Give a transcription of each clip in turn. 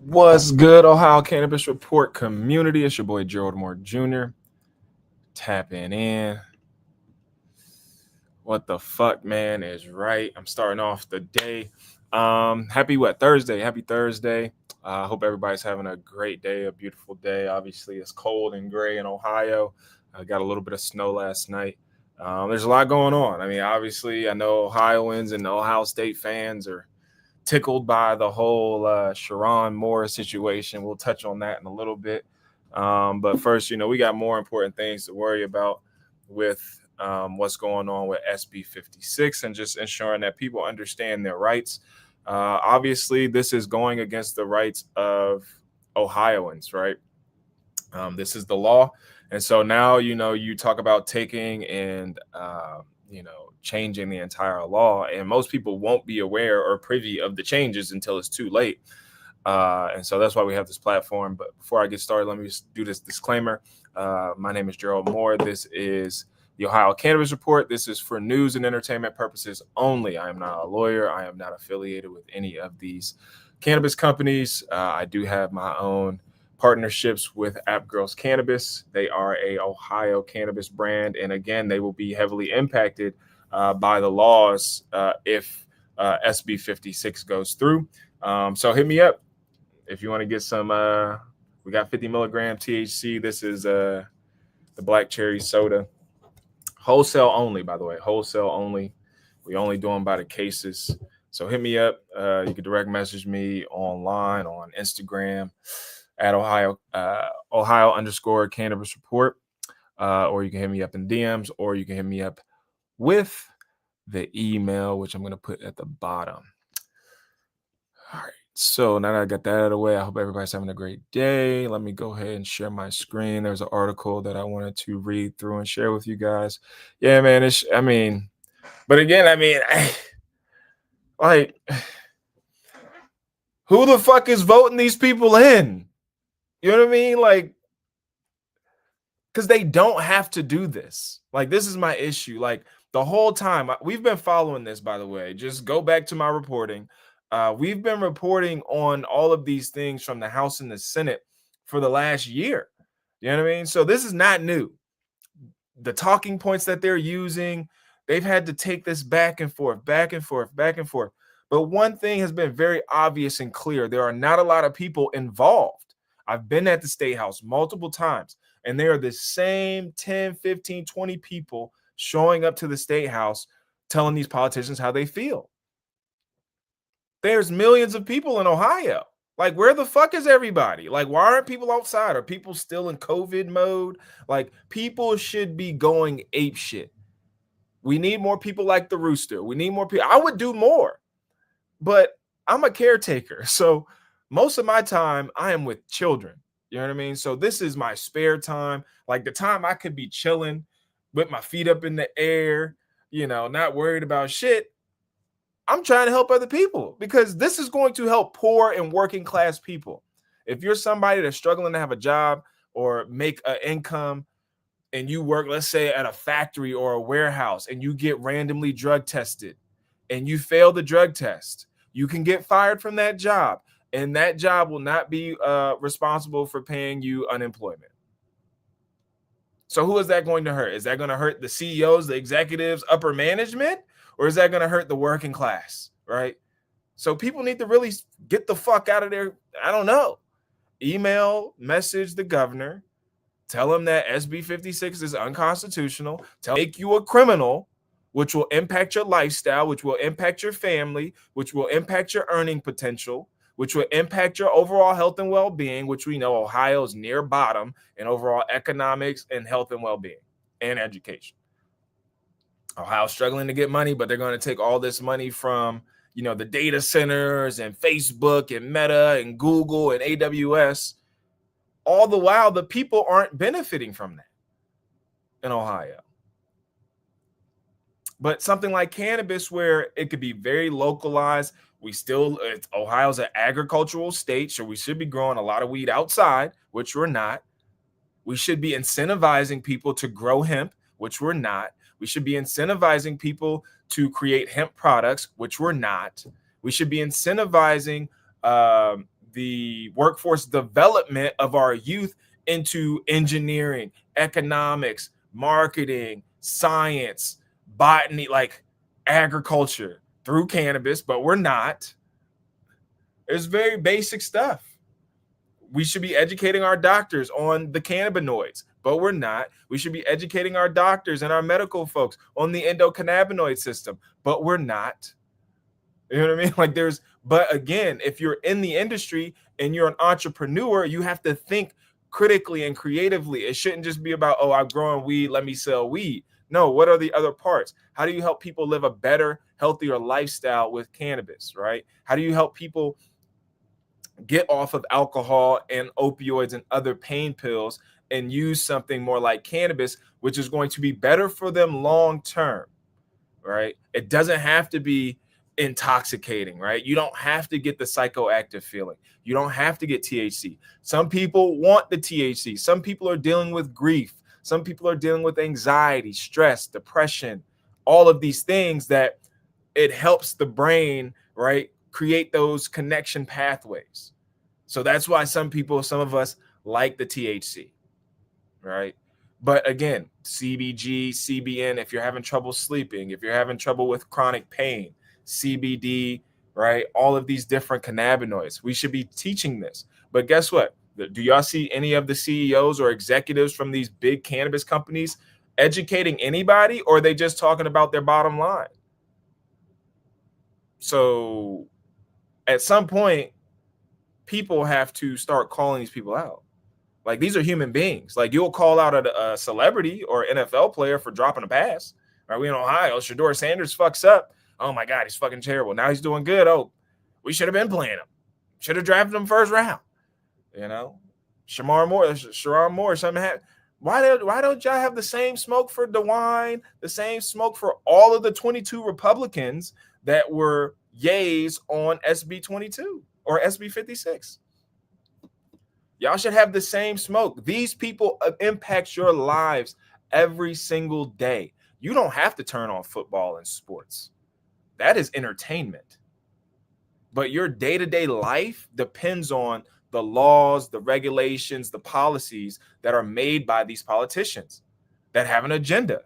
What's good, Ohio Cannabis Report community? It's your boy Gerald Moore Jr. Tapping in. What the fuck, man, is right. I'm starting off the day. Happy Thursday. Happy Thursday. I hope everybody's having a great day, a beautiful day. Obviously, it's cold and gray in Ohio. I got a little bit of snow last night. There's a lot going on. I mean, obviously, I know Ohioans and Ohio State fans are tickled by the whole Sharon Moore situation. We'll touch on that in a little bit. But first, we got more important things to worry about with what's going on with SB 56 and just ensuring that people understand their rights. Obviously, this is going against the rights of Ohioans, right? This is the law. And so now, you talk about taking and, changing the entire law, and most people won't be aware or privy of the changes until it's too late. And so that's why we have this platform. But before I get started, let me just do this disclaimer. My name is Gerald Moore. This is the Ohio Cannabis Report. This is for news and entertainment purposes only. I am not a lawyer. I am not affiliated with any of these cannabis companies. I do have my own partnerships with App Girls Cannabis. They are a Ohio cannabis brand. And again, they will be heavily impacted by the laws if SB 56 goes through. So hit me up if you want to get some. We got 50 milligram THC. This is the black cherry soda. Wholesale only, by the way. Wholesale only. We only do them by the cases. So hit me up. You can direct message me online on Instagram at Ohio _cannabis report. Or you can hit me up in DMs, or you can hit me up with the email, which I'm going to put at the bottom. All right. So now that I got that out of the way, I hope everybody's having a great day. Let me go ahead and share my screen. There's an article that I wanted to read through and share with you guys. Yeah, man. But again, like, who the fuck is voting these people in? You know what I mean? Like, because they don't have to do this. Like, this is my issue. Like, the whole time, we've been following this, by the way. Just go back to my reporting. We've been reporting on all of these things from the House and the Senate for the last year. You know what I mean? So this is not new. The talking points that they're using, they've had to take this back and forth, back and forth, back and forth. But one thing has been very obvious and clear. There are not a lot of people involved. I've been at the State House multiple times, and they are the same 10, 15, 20 people showing up to the State House telling these politicians how they feel. There's millions of people in Ohio. Like, where the fuck is everybody? Like, why aren't people outside? Are people still in COVID mode? Like, people should be going ape shit. We need more people like the Rooster. We need more people. I would do more, but I'm a caretaker. So most of my time I am with children. You know what I mean? So this is my spare time. Like, the time I could be chilling with my feet up in the air, not worried about shit. I'm trying to help other people, because this is going to help poor and working class people. If you're somebody that's struggling to have a job or make an income, and you work, let's say, at a factory or a warehouse, and you get randomly drug tested and you fail the drug test, you can get fired from that job, and that job will not be responsible for paying you unemployment. So who is that going to hurt? Is that going to hurt the CEOs, the executives, upper management, or is that going to hurt the working class, right? So people need to really get the fuck out of there. I don't know. Email, message the governor, tell him that SB 56 is unconstitutional, make you a criminal, which will impact your lifestyle, which will impact your family, which will impact your earning potential, which will impact your overall health and well-being, which we know Ohio is near bottom in overall economics and health and well-being and education. Ohio's struggling to get money, but they're going to take all this money from, the data centers and Facebook and Meta and Google and AWS. All the while, the people aren't benefiting from that in Ohio. But something like cannabis, where it could be very localized, Ohio's an agricultural state, so we should be growing a lot of weed outside, which we're not. We should be incentivizing people to grow hemp, which we're not. We should be incentivizing people to create hemp products, which we're not. We should be incentivizing the workforce development of our youth into engineering, economics, marketing, science, botany, like agriculture through cannabis, but we're not. It's very basic stuff. We should be educating our doctors on the cannabinoids, but we're not. We should be educating our doctors and our medical folks on the endocannabinoid system, but we're not. You know what I mean? Like but again, if you're in the industry and you're an entrepreneur, you have to think critically and creatively. It shouldn't just be about, oh, I'm growing weed, let me sell weed. No, what are the other parts? How do you help people live a better, healthier lifestyle with cannabis, right? How do you help people get off of alcohol and opioids and other pain pills and use something more like cannabis, which is going to be better for them long term, right? It doesn't have to be intoxicating, right? You don't have to get the psychoactive feeling. You don't have to get THC. Some people want the THC. Some people are dealing with grief. Some people are dealing with anxiety, stress, depression, all of these things that it helps the brain, right, create those connection pathways. So that's why some of us like the THC, right? But again, CBG, CBN, if you're having trouble sleeping, if you're having trouble with chronic pain, CBD, right? All of these different cannabinoids. We should be teaching this. But guess what? Do y'all see any of the CEOs or executives from these big cannabis companies educating anybody, or are they just talking about their bottom line? So at some point, people have to start calling these people out. Like, these are human beings. Like, you'll call out a celebrity or NFL player for dropping a pass. Right? We in Ohio, Shador Sanders fucks up. Oh my God, he's fucking terrible. Now he's doing good. Oh, we should have been playing him. Should have drafted him first round. You know, Sharon Moore, something happened. Why don't y'all have the same smoke for DeWine, the same smoke for all of the 22 Republicans that were yays on SB 22 or SB 56? Y'all should have the same smoke. These people impact your lives every single day. You don't have to turn on football and sports. That is entertainment. But your day-to-day life depends on the laws, the regulations, the policies that are made by these politicians that have an agenda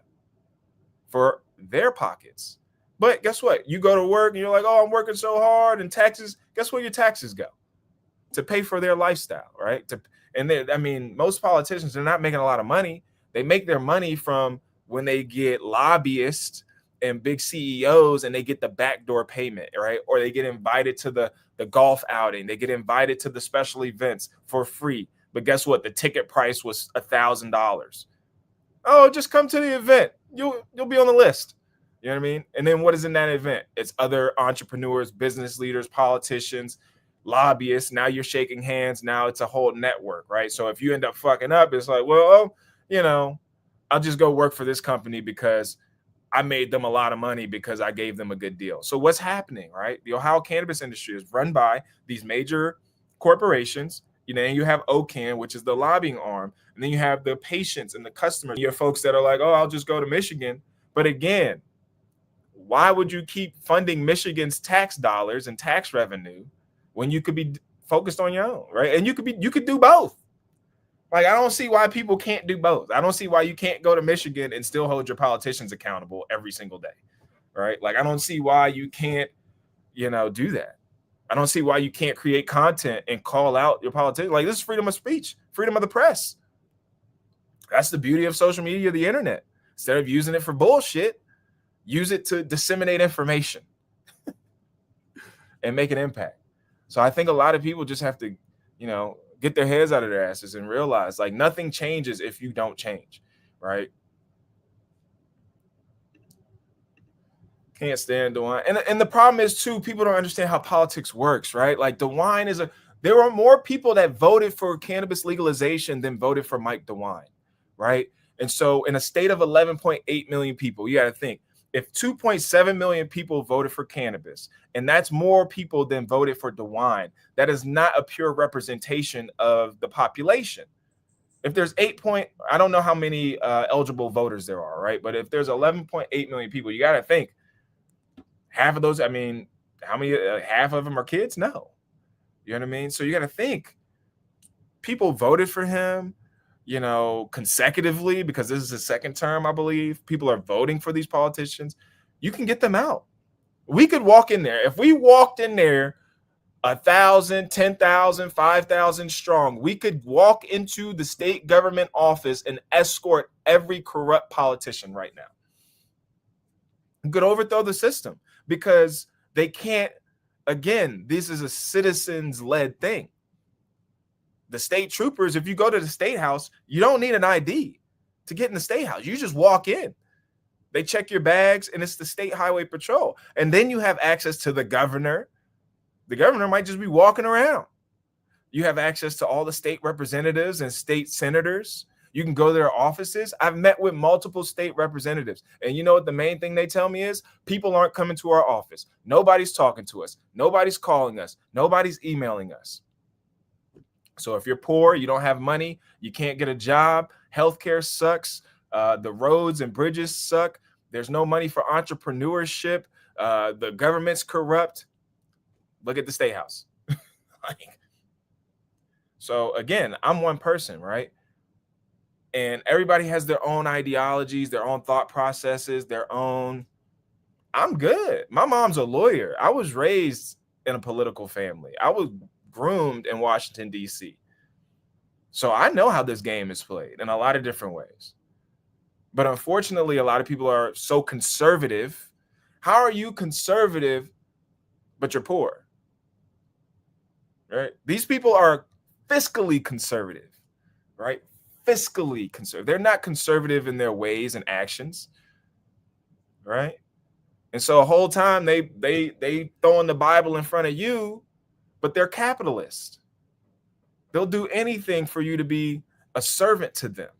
for their pockets. But guess what? You go to work and you're like, oh, I'm working so hard, and taxes, guess where your taxes go? To pay for their lifestyle, right? Most politicians, they're not making a lot of money. They make their money from when they get lobbyists and big CEOs and they get the backdoor payment, right? Or they get invited to the golf outing. They get invited to the special events for free. But guess what? The ticket price was $1,000. Oh, just come to the event. You'll be on the list. You know what I mean? And then what is in that event? It's other entrepreneurs, business leaders, politicians, lobbyists. Now you're shaking hands. Now it's a whole network, right? So if you end up fucking up, it's like, well, I'll just go work for this company because I made them a lot of money because I gave them a good deal. So what's happening, right? The Ohio cannabis industry is run by these major corporations. And you have OCAN, which is the lobbying arm. And then you have the patients and the customers. You have folks that are like, oh, I'll just go to Michigan. But again, why would you keep funding Michigan's tax dollars and tax revenue when you could be focused on your own, right? And you could do both. Like, I don't see why people can't do both. I don't see why you can't go to Michigan and still hold your politicians accountable every single day, right? Like, I don't see why you can't, do that. I don't see why you can't create content and call out your politicians. Like, this is freedom of speech, freedom of the press. That's the beauty of social media, the internet. Instead of using it for bullshit, use it to disseminate information and make an impact. So I think a lot of people just have to, get their heads out of their asses and realize, like, nothing changes if you don't change, right? Can't stand DeWine. And the problem is, too, people don't understand how politics works, right? Like, DeWine there were more people that voted for cannabis legalization than voted for Mike DeWine, right? And so in a state of 11.8 million people, you got to think, if 2.7 million people voted for cannabis, and that's more people than voted for DeWine, that is not a pure representation of the population. If there's I don't know how many eligible voters there are, right? But if there's 11.8 million people, you got to think half of those, how many, half of them are kids? No. You know what I mean? So you got to think people voted for him, consecutively because this is his second term, I believe. People are voting for these politicians. You can get them out. We could walk in there. If we walked in there 1,000, 10,000, 5,000 strong, we could walk into the state government office and escort every corrupt politician right now. We could overthrow the system because they can't. Again, this is a citizens-led thing. The state troopers, if you go to the state house, you don't need an ID to get in the state house. You just walk in. They check your bags, and it's the state highway patrol. And then you have access to the governor. The governor might just be walking around. You have access to all the state representatives and state senators. You can go to their offices. I've met with multiple state representatives. And you know what the main thing they tell me is? People aren't coming to our office. Nobody's talking to us. Nobody's calling us. Nobody's emailing us. So if you're poor, you don't have money, you can't get a job, healthcare sucks, the roads and bridges suck, there's no money for entrepreneurship, the government's corrupt. Look at the state house. So again, I'm one person, right? And everybody has their own ideologies, their own thought processes, I'm good. My mom's a lawyer. I was raised in a political family. I was groomed in Washington, D.C. So I know how this game is played in a lot of different ways. But unfortunately, a lot of people are so conservative. How are you conservative, but you're poor? Right? These people are fiscally conservative, right? Fiscally conservative. They're not conservative in their ways and actions, right? And so the whole time they throwing the Bible in front of you, but they're capitalists. They'll do anything for you to be a servant to them.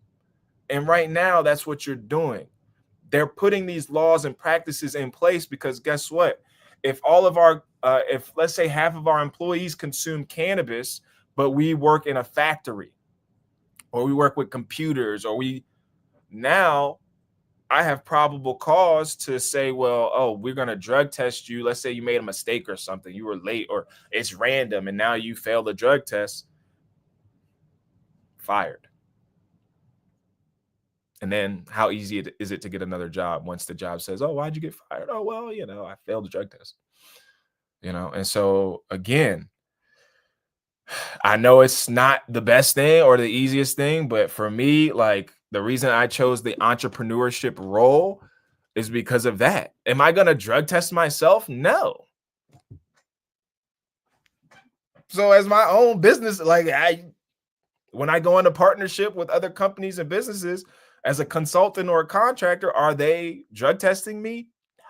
And right now, that's what you're doing. They're putting these laws and practices in place because guess what? If all of our, if let's say half of our employees consume cannabis, but we work in a factory or we work with computers now I have probable cause to say, well, oh, we're going to drug test you. Let's say you made a mistake or something. You were late or it's random and now you failed the drug test. Fired. And then how easy is it to get another job once the job says, oh, why'd you get fired? Oh, well, I failed the drug test. And so again, I know it's not the best thing or the easiest thing, but for me, like the reason I chose the entrepreneurship role is because of that. Am I going to drug test myself? No. So as my own business, like when I go into partnership with other companies and businesses as a consultant or a contractor, are they drug testing me? No.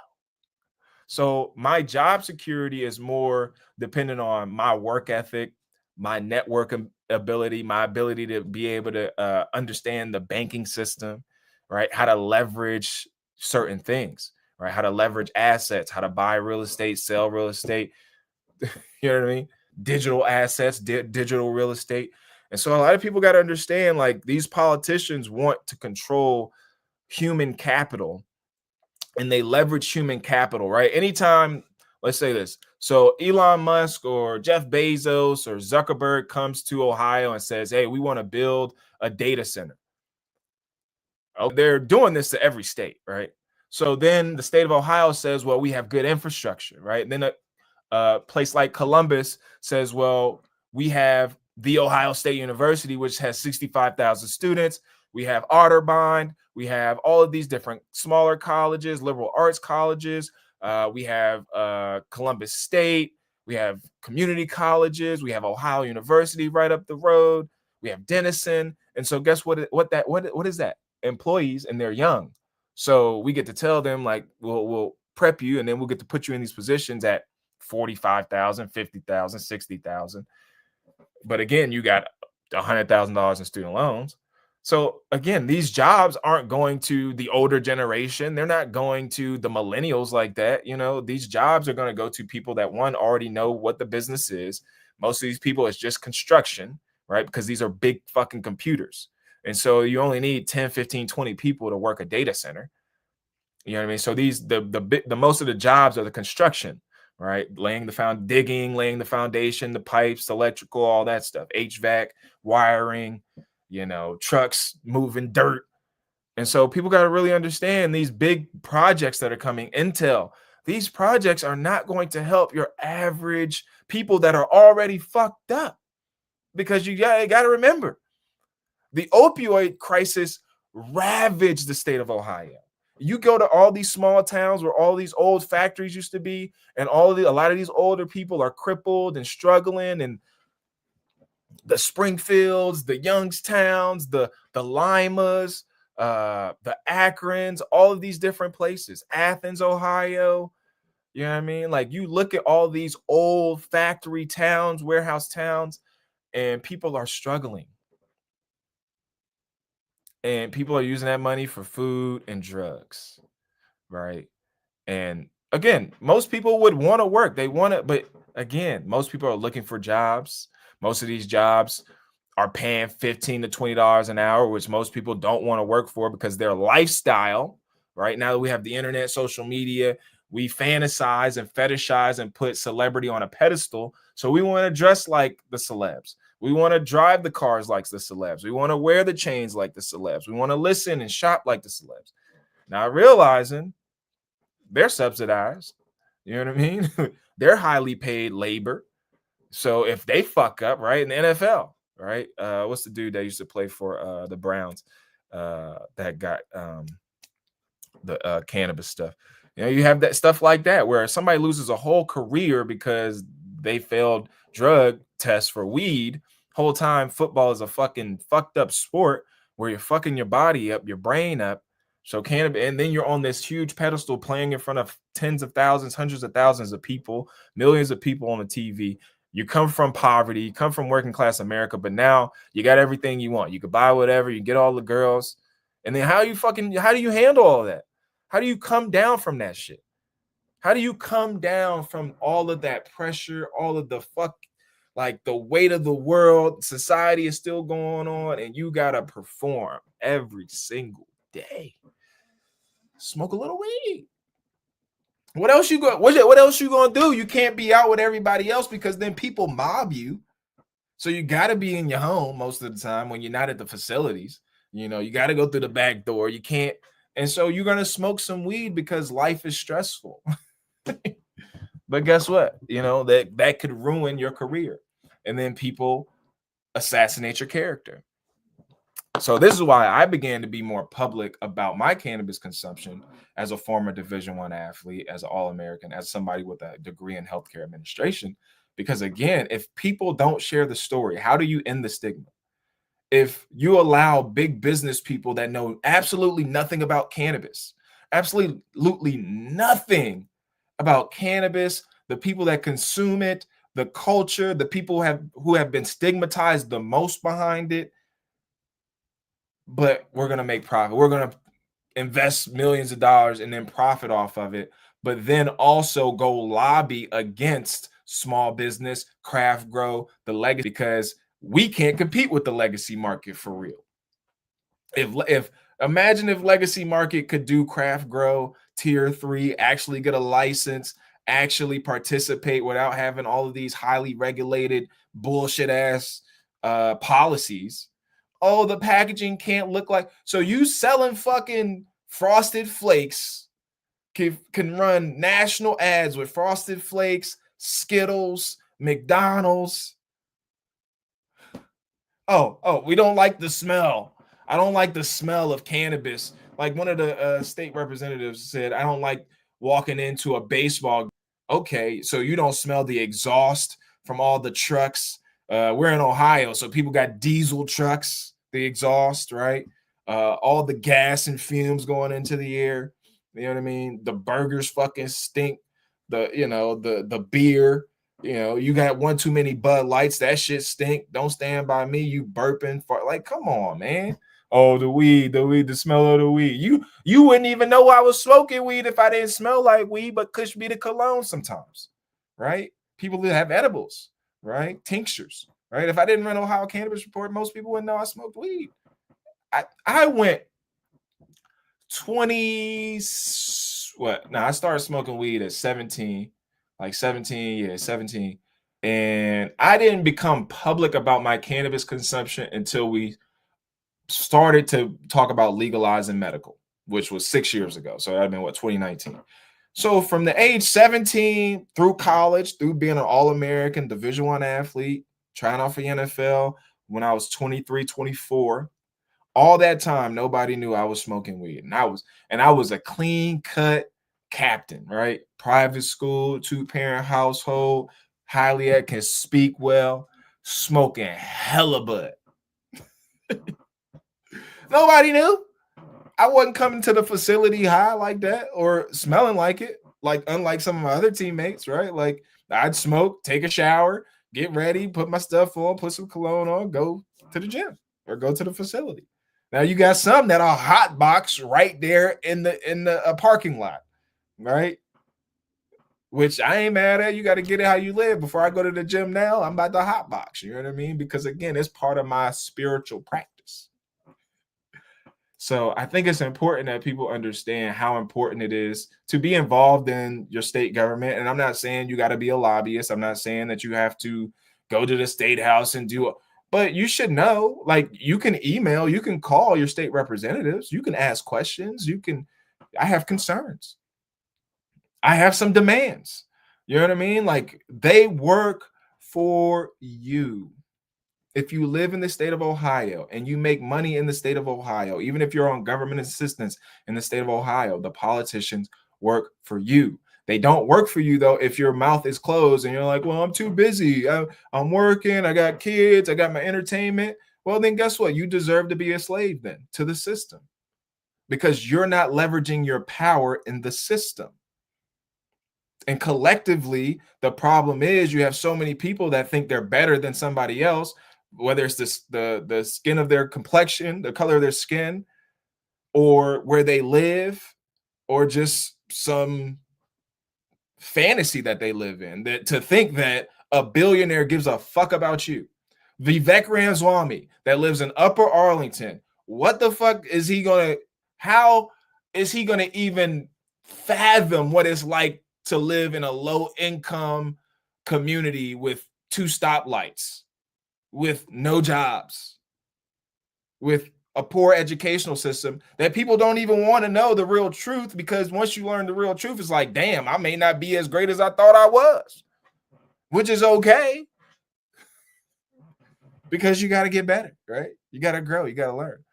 So my job security is more dependent on my work ethic, my network ability, my ability to be able to understand the banking system, right? How to leverage certain things, right? How to leverage assets, how to buy real estate, sell real estate, you know what I mean? Digital assets, digital real estate. And so a lot of people got to understand, like these politicians want to control human capital and they leverage human capital, right? Anytime, let's say this. So Elon Musk or Jeff Bezos or Zuckerberg comes to Ohio and says, hey, we want to build a data center. Oh, they're doing this to every state, right? So then the state of Ohio says, well, we have good infrastructure, right? And then a place like Columbus says, well, we have the Ohio State University, which has 65,000 students. We have Otterbein. We have all of these different smaller colleges, liberal arts colleges. We have Columbus State. We have community colleges. We have Ohio University right up the road. We have Denison. And so guess what is that? Employees, and they're young. So we get to tell them, like, we'll prep you, and then we'll get to put you in these positions at 45,000, 50,000, 60,000. But again, you got $100,000 in student loans. So again, these jobs aren't going to the older generation. They're not going to the millennials like that. These jobs are going to go to people that already know what the business is. Most of these people, it's just construction, right? Because these are big fucking computers. And so you only need 10, 15, 20 people to work a data center. You know what I mean? So the most of the jobs are the construction. right? Laying the foundation, the pipes, electrical, all that stuff, HVAC, wiring, trucks moving dirt. And so people got to really understand these big projects that are coming. Intel, these projects are not going to help your average people that are already fucked up, because you got to remember, the opioid crisis ravaged the state of Ohio. You go to all these small towns where all these old factories used to be, and a lot of these older people are crippled and struggling, and the Springfields, the Youngstowns, the Limas, the Akrons, all of these different places, Athens, Ohio. You know what I mean? Like, you look at all these old factory towns, warehouse towns, and people are struggling. And people are using that money for food and drugs, right? And again, most people would want to work. They want to, but again, most people are looking for jobs. Most of these jobs are paying $15 to $20 an hour, which most people don't want to work for, because their lifestyle, right? Now that we have the internet, social media, we fantasize and fetishize and put celebrity on a pedestal. So we want to dress like the celebs. We want to drive the cars like the celebs. We want to wear the chains like the celebs. We want to listen and shop like the celebs. Now realizing they're subsidized, you know what I mean? They're highly paid labor. So if they fuck up, right, in the NFL, right? What's the dude that used to play for the Browns that got the cannabis stuff? You have that stuff like that where somebody loses a whole career because they failed drug tests for weed. Whole time football is a fucking fucked up sport where you're fucking your body up, your brain up. So cannabis, and then you're on this huge pedestal playing in front of tens of thousands, hundreds of thousands of people, millions of people on the TV. You come from poverty, you come from working class America, but now you got everything you want. You could buy whatever, you get all the girls. And then how do you handle all that? How do you come down from that shit? How do you come down from all of that pressure, all of the like the weight of the world? Society is still going on, and you gotta perform every single day. Smoke a little weed. What else you gonna do? You can't be out with everybody else because then people mob you. So you got to be in your home most of the time when you're not at the facilities. You got to go through the back door. You can't. And so you're going to smoke some weed because life is stressful. But guess what? That could ruin your career. And then people assassinate your character. So this is why I began to be more public about my cannabis consumption as a former Division I athlete, as an All-American, as somebody with a degree in healthcare administration. Because again, if people don't share the story, how do you end the stigma? If you allow big business people that know absolutely nothing about cannabis, absolutely nothing about cannabis, the people that consume it, the culture, the people who have been stigmatized the most behind it, but we're going to make profit. We're going to invest millions of dollars and then profit off of it, but then also go lobby against small business, craft grow, the legacy, because we can't compete with the legacy market for real. If imagine if legacy market could do craft grow tier 3, actually get a license, actually participate without having all of these highly regulated bullshit ass policies. Oh, the packaging can't look like. So you selling fucking Frosted Flakes can run national ads with Frosted Flakes, Skittles, McDonald's. Oh, we don't like the smell. I don't like the smell of cannabis. Like one of the state representatives said, I don't like walking into a baseball. Okay, so you don't smell the exhaust from all the trucks. We're in Ohio, so people got diesel trucks, the exhaust, right? All the gas and fumes going into the air. You know what I mean? The burgers fucking stink. The beer. You got one too many Bud Lights. That shit stink. Don't stand by me. You burping. Like, come on, man. Oh, the weed, the smell of the weed. You wouldn't even know I was smoking weed if I didn't smell like weed, but Kush be the cologne sometimes, right? People that have edibles, right? Tinctures, right? If I didn't run Ohio Cannabis Report, most people wouldn't know I smoked weed. I went 20. I started smoking weed at 17. like 17, yeah, 17. And I didn't become public about my cannabis consumption until we started to talk about legalizing medical, which was 6 years ago. So that'd been what, 2019. So from the age 17 through college, through being an All-American Division I athlete, trying out for the NFL when I was 23, 24, all that time, nobody knew I was smoking weed. And I was a clean cut captain, right? Private school, two-parent household, highly ed, can speak well, smoking hella bud. Nobody knew. I wasn't coming to the facility high like that or smelling like it, like unlike some of my other teammates, right? Like I'd smoke, take a shower, get ready, put my stuff on, put some cologne on, go to the gym or go to the facility. Now you got some that are hot box right there in the parking lot, right? Which I ain't mad at. You got to get it how you live. Before I go to the gym now, I'm about to hot box. You know what I mean? Because again, it's part of my spiritual practice. So I think it's important that people understand how important it is to be involved in your state government. And I'm not saying you got to be a lobbyist. I'm not saying that you have to go to the state house and do it, but you should know, like you can email, you can call your state representatives, you can ask questions, I have concerns. I have some demands. You know what I mean? Like they work for you. If you live in the state of Ohio and you make money in the state of Ohio, even if you're on government assistance in the state of Ohio, the politicians work for you. They don't work for you, though, if your mouth is closed and you're like, well, I'm too busy. I'm working. I got kids. I got my entertainment. Well, then guess what? You deserve to be a slave then to the system because you're not leveraging your power in the system. And collectively, the problem is you have so many people that think they're better than somebody else, whether it's the skin of their complexion, the color of their skin, or where they live, or just some fantasy that they live in, that to think that a billionaire gives a fuck about you. Vivek Ramaswamy that lives in Upper Arlington, what the fuck is he gonna, how is he gonna even fathom what it's like to live in a low income community with 2 stoplights, with no jobs, with a poor educational system that people don't even want to know the real truth, because once you learn the real truth, it's like, damn, I may not be as great as I thought I was, which is okay because you got to get better, right? You got to grow, you got to learn.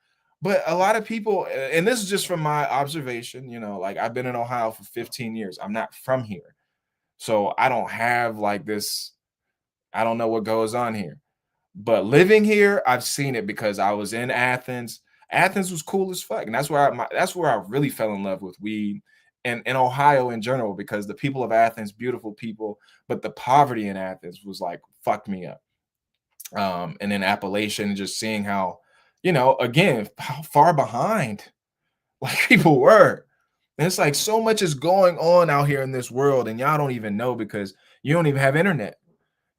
But a lot of people, and this is just from my observation, you know, like I've been in Ohio for 15 years. I'm not from here. So I don't have like this, I don't know what goes on here. But living here, I've seen it because I was in Athens. Athens was cool as fuck, and that's where I really fell in love with weed and Ohio in general, because the people of Athens, beautiful people, but the poverty in Athens was like fucked me up. And in Appalachian, just seeing how, you know, again, how far behind like people were. And it's like so much is going on out here in this world, and y'all don't even know because you don't even have internet.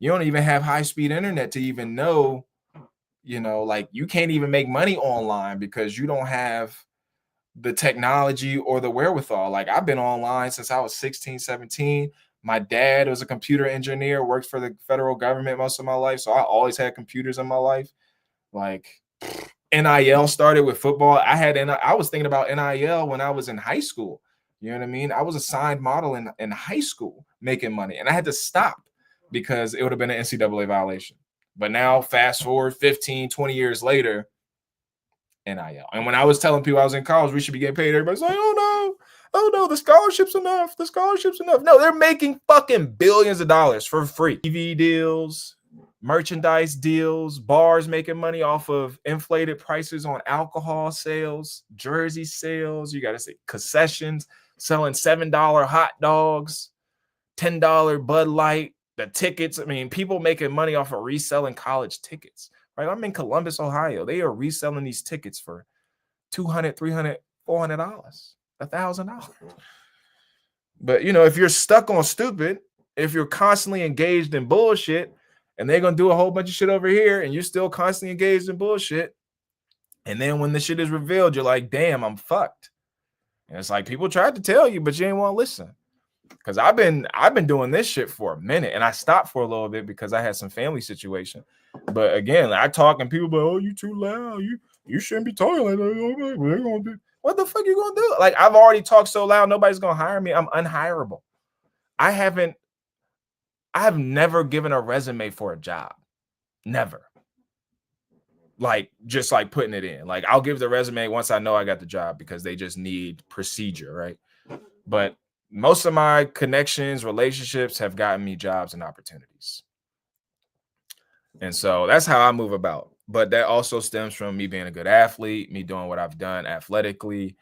You don't even have high-speed internet to even know, you know, like you can't even make money online because you don't have the technology or the wherewithal. Like I've been online since I was 16, 17. My dad was a computer engineer, worked for the federal government most of my life. So I always had computers in my life. Like NIL started with football. I was thinking about NIL when I was in high school. You know what I mean? I was a signed model in high school making money, and I had to stop because it would have been an NCAA violation. But now, fast forward 15, 20 years later, NIL. And when I was telling people I was in college, we should be getting paid, everybody's like, oh no, the scholarship's enough. The scholarship's enough. No, they're making fucking billions of dollars for free. TV deals, merchandise deals, bars making money off of inflated prices on alcohol sales, jersey sales. You got to say concessions, selling $7 hot dogs, $10 Bud Light, the tickets. I mean, people making money off of reselling college tickets, right? I'm in Columbus, Ohio. They are reselling these tickets for $200, $300, $400, $1,000. But, you know, if you're stuck on stupid, if you're constantly engaged in bullshit, and they're going to do a whole bunch of shit over here, and you're still constantly engaged in bullshit, and then when the shit is revealed, you're like, damn, I'm fucked. And it's like people tried to tell you, but you ain't want to listen. Because I've been doing this shit for a minute, and I stopped for a little bit because I had some family situation. But again, I talk and people be like, "Oh, you too loud. You shouldn't be talking like that." What the fuck you gonna do? Like, I've already talked so loud, nobody's gonna hire me. I'm unhireable. I have never given a resume for a job. Never. Like, just like putting it in. Like, I'll give the resume once I know I got the job because they just need procedure, right? But most of my connections, relationships have gotten me jobs and opportunities. And so that's how I move about. But that also stems from me being a good athlete, me doing what I've done athletically,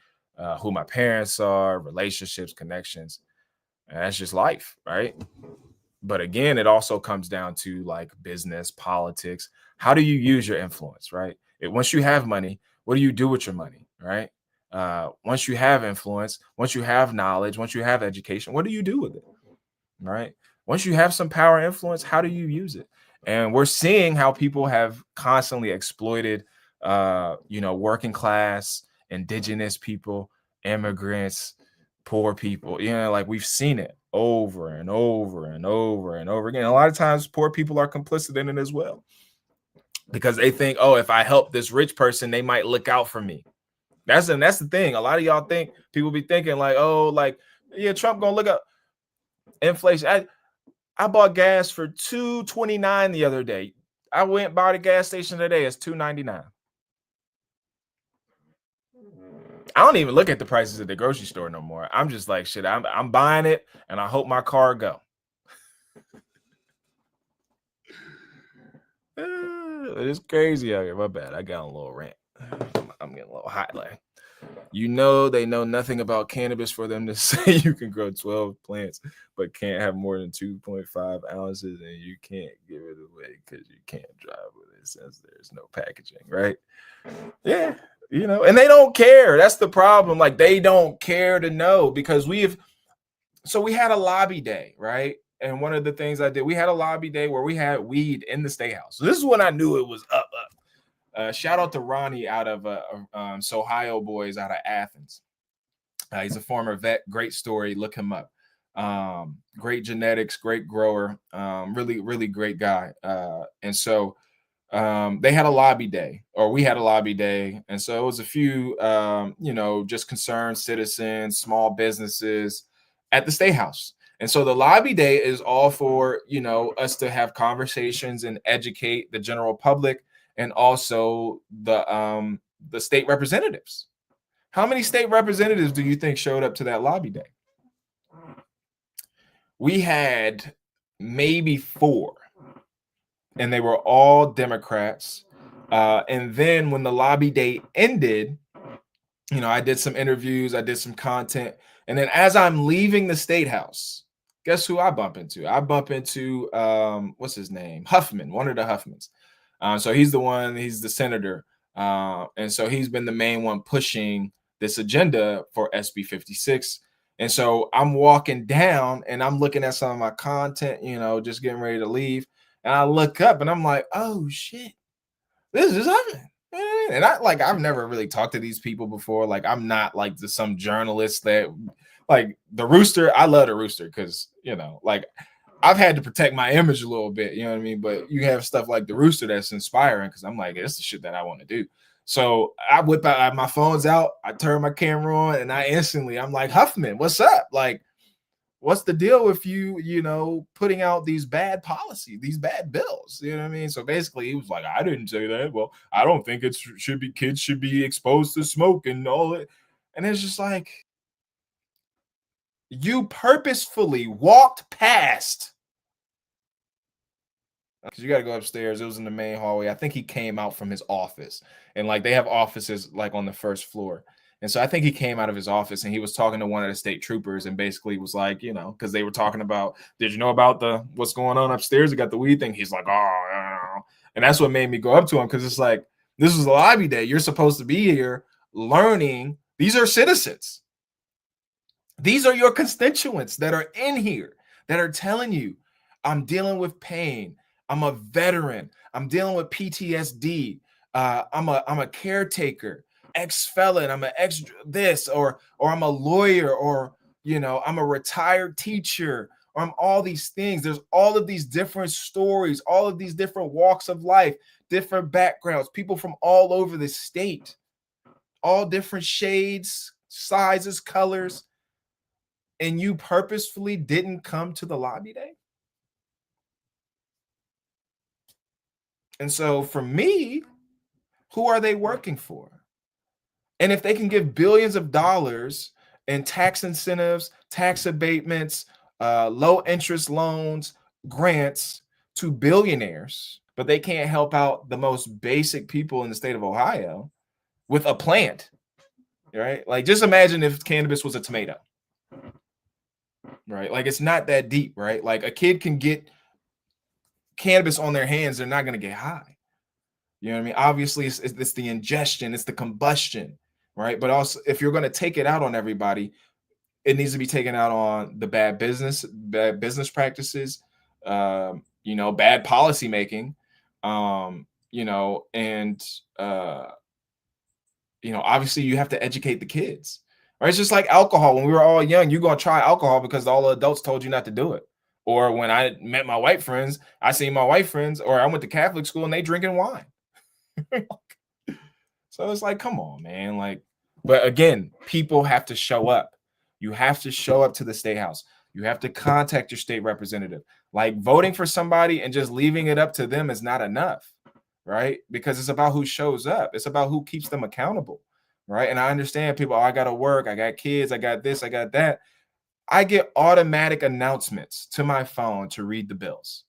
who my parents are, relationships, connections. And that's just life, right? But again, it also comes down to like business, politics. How do you use your influence, right? Once you have money, what do you do with your money, right? Once you have influence, once you have knowledge, once you have education, what do you do with it, right? Once you have some power and influence, how do you use it? And we're seeing how people have constantly exploited, working class, indigenous people, immigrants, poor people. Like we've seen it over and over and over and over again. A lot of times, poor people are complicit in it as well because they think, oh, if I help this rich person, they might look out for me. That's the thing. A lot of y'all think people be thinking like, oh, like, yeah, Trump gonna look up inflation. I bought gas for $2.29 the other day. I went by the gas station today. It's $2.99. I don't even look at the prices at the grocery store no more. I'm just like, shit, I'm buying it, and I hope my car go. It's crazy out here. My bad. I got a little rant. I'm getting a little hot. Like, they know nothing about cannabis for them to say you can grow 12 plants, but can't have more than 2.5 ounces, and you can't give it away because you can't drive with it since there's no packaging, right? Yeah, and they don't care. That's the problem. Like, they don't care to know because we had a lobby day, right? And one of the things I did, we had a lobby day where we had weed in the State House. So this is when I knew it was up. Shout out to Ronnie out of Ohio boys out of Athens. He's a former vet. Great story. Look him up. Great genetics, great grower. Really, really great guy. And so they had a lobby day, or we had a lobby day. And so it was a few, just concerned citizens, small businesses at the State House. And so the lobby day is all for, us to have conversations and educate the general public and also the state representatives. How many state representatives do you think showed up to that lobby day? We had maybe 4, and they were all Democrats. And then when the lobby day ended, I did some interviews, I did some content, and then as I'm leaving the State House, guess who I bump into? I bump into what's his name? Huffman, one of the Huffmans. So he's the senator. And so he's been the main one pushing this agenda for SB 56. And so I'm walking down and I'm looking at some of my content, just getting ready to leave. And I look up and I'm like, oh shit, this is Huffman. And I've never really talked to these people before. Like, I'm not like some journalist that, like, the Rooster. I love the Rooster because, like, I've had to protect my image a little bit, you know what I mean? But you have stuff like the Rooster that's inspiring because I'm like, it's the shit that I want to do. So I whip out my phone's out, I turn my camera on, and I'm like, Huffman, what's up? Like, what's the deal with you, putting out these bad policy, these bad bills? You know what I mean? So basically, he was like, I didn't say that. Well, I don't think kids should be exposed to smoke and all it. And it's just like, you purposefully walked past, because you got to go upstairs. It was in the main hallway. I think he came out from his office, and like they have offices like on the first floor. And so I think he came out of his office and he was talking to one of the state troopers and basically was like, because they were talking about, did you know about what's going on upstairs? They got the weed thing. He's like, oh, and that's what made me go up to him, because it's like, this is a lobby day. You're supposed to be here learning. These are citizens. These are your constituents that are in here that are telling you, I'm dealing with pain. I'm a veteran. I'm dealing with PTSD. I'm a caretaker, ex-felon. I'm an ex this, or I'm a lawyer, or I'm a retired teacher, or I'm all these things. There's all of these different stories, all of these different walks of life, different backgrounds, people from all over the state, all different shades, sizes, colors, and you purposefully didn't come to the lobby day. And so for me, who are they working for? And if they can give billions of dollars in tax incentives, tax abatements, low interest loans, grants to billionaires, but they can't help out the most basic people in the state of Ohio with a plant, right? Like, just imagine if cannabis was a tomato, right? Like, it's not that deep, right? Like, a kid can get cannabis on their hands, they're not going to get high. You know what I mean? Obviously, it's the ingestion, it's the combustion, right? But also, if you're going to take it out on everybody, it needs to be taken out on the bad business practices, bad policy making, and obviously you have to educate the kids, right? It's just like alcohol. When we were all young, you're gonna try alcohol because all the adults told you not to do it. Or when I met my white friends, I seen my white friends, or I went to Catholic school and they drinking wine. So it's like, come on, man. Like, but again, people have to show up. You have to show up to the state house. You have to contact your state representative. Like, voting for somebody and just leaving it up to them is not enough, right? Because it's about who shows up. It's about who keeps them accountable, right? And I understand people, I got to work. I got kids. I got this. I got that. I get automatic announcements to my phone to read the bills.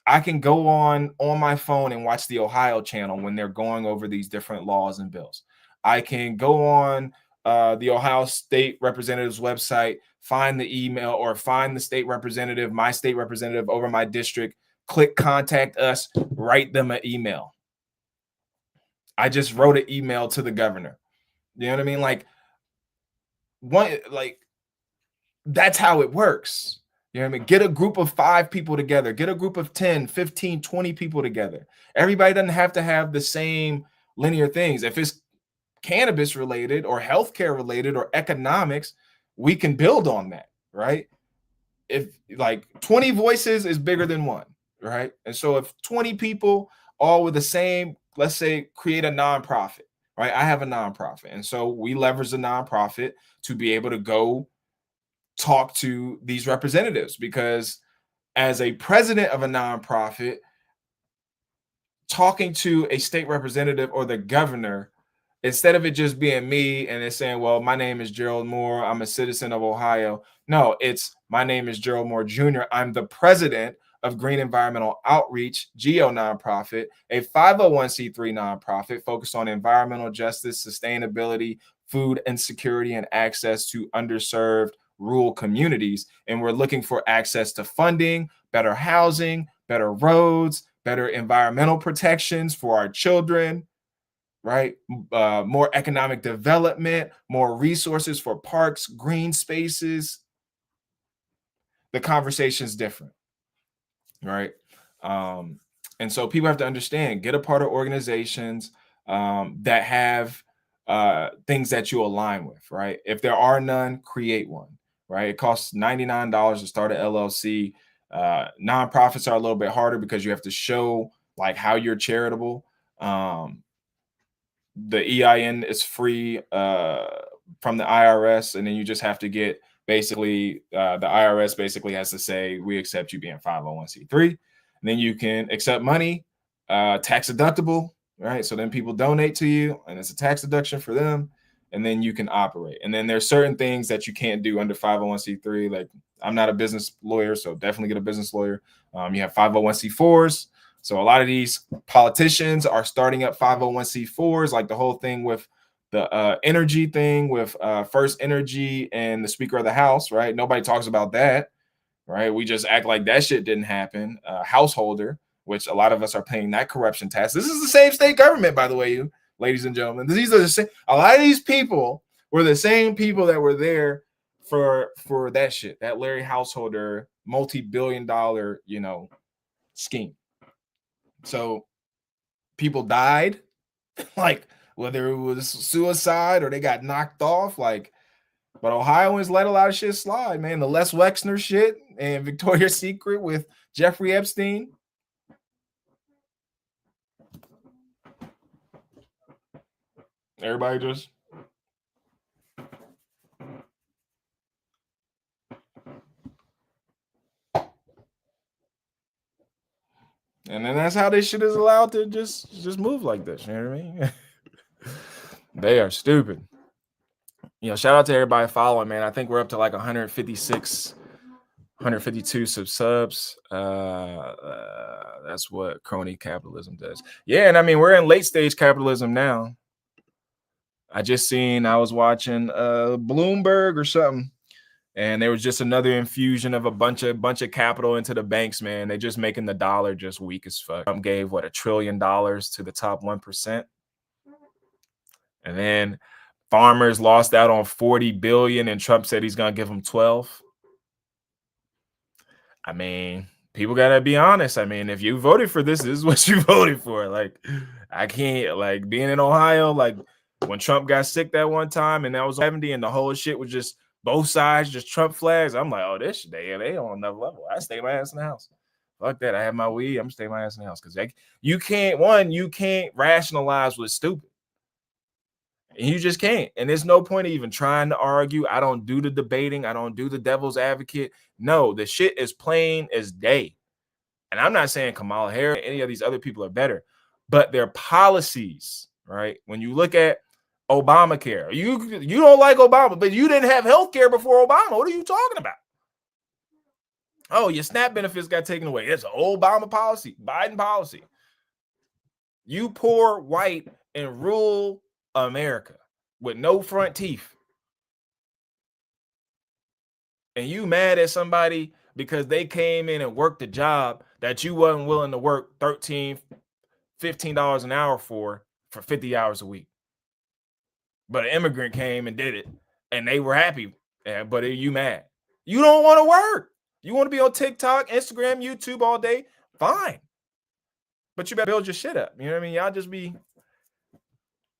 I can go on my phone and watch the Ohio channel when they're going over these different laws and bills. I can go on the Ohio State Representative's website, find the email or find the state representative, my state representative over my district, click contact us, write them an email. I just wrote an email to the governor. You know what I mean? That's how it works. You know what I mean? Get a group of 5 people together. Get a group of 10, 15, 20 people together. Everybody doesn't have to have the same linear things. If it's cannabis related or healthcare related or economics, we can build on that, right? If like 20 voices is bigger than one, right? And so if 20 people all with the same, let's say, create a nonprofit, right? I have a nonprofit. And so we leverage the nonprofit to be able to go talk to these representatives, because as a president of a nonprofit, talking to a state representative or the governor, instead of it just being me and it's saying, well, my name is Gerald Moore, I'm a citizen of Ohio. No, it's my name is Gerald Moore Jr. I'm the president of Green Environmental Outreach, GEO nonprofit, a 501c3 nonprofit focused on environmental justice, sustainability, food insecurity, and access to underserved rural communities. And we're looking for access to funding, better housing, better roads, better environmental protections for our children, right? More economic development, more resources for parks, green spaces. The conversation's different, right? And so people have to understand, get a part of organizations that have things that you align with, right? If there are none, create one, right? It costs $99 to start an LLC. Nonprofits are a little bit harder because you have to show like how you're charitable. The EIN is free from the IRS, and then you just have to get basically the IRS basically has to say we accept you being 501c3, and then you can accept money, tax deductible, right? So then people donate to you, and it's a tax deduction for them, and then you can operate. And then there's certain things that you can't do under 501c3. Like, I'm not a business lawyer, so definitely get a business lawyer. You have 501c4s. So a lot of these politicians are starting up 501c4s, like the whole thing with the energy thing with First Energy and the Speaker of the House, right? Nobody talks about that, right? We just act like that shit didn't happen. Householder, which a lot of us are paying that corruption tax. This is the same state government, by the way, you ladies and gentlemen. These are the same. A lot of these people were the same people that were there for that shit, that Larry Householder multi-billion-dollar, scheme. So people died, like whether it was suicide or they got knocked off, like But Ohioans let a lot of shit slide, man. The Les Wexner shit and Victoria's Secret with Jeffrey Epstein. Everybody just and then that's how this shit is allowed to just move like this. You know what I mean? They are stupid. You know, shout out to everybody following, man. I think we're up to like 156, 152 subs. That's what crony capitalism does. Yeah, and I mean, we're in late stage capitalism now. I was watching Bloomberg or something, and there was just another infusion of a bunch of capital into the banks, man. They just making the dollar just weak as fuck. Trump gave $1 trillion to the top 1%. And then farmers lost out on 40 billion, and Trump said he's gonna give them 12. I mean, people gotta be honest. I mean, if you voted for this is what you voted for. Like, I can't, like, being in Ohio, like when Trump got sick that one time and that was 70 and the whole shit was just both sides, just Trump flags. I'm like, oh, this they on another level. I stay my ass in the house. Fuck that. I have my weed. I'm staying my ass in the house because you can't rationalize what's stupid. And you just can't. And there's no point of even trying to argue. I don't do the debating. I don't do the devil's advocate. No, the shit is plain as day. And I'm not saying Kamala Harris, any of these other people are better, but their policies, right? When you look at Obamacare, you don't like Obama, but you didn't have health care before Obama. What are you talking about? Oh, your SNAP benefits got taken away. It's an Obama policy, Biden policy. You poor white in rural America with no front teeth. And you mad at somebody because they came in and worked a job that you wasn't willing to work $13, $15 an hour for 50 hours a week. But an immigrant came and did it and they were happy. But you mad. You don't want to work. You want to be on TikTok, Instagram, YouTube all day? Fine. But you better build your shit up. You know what I mean? Y'all just be.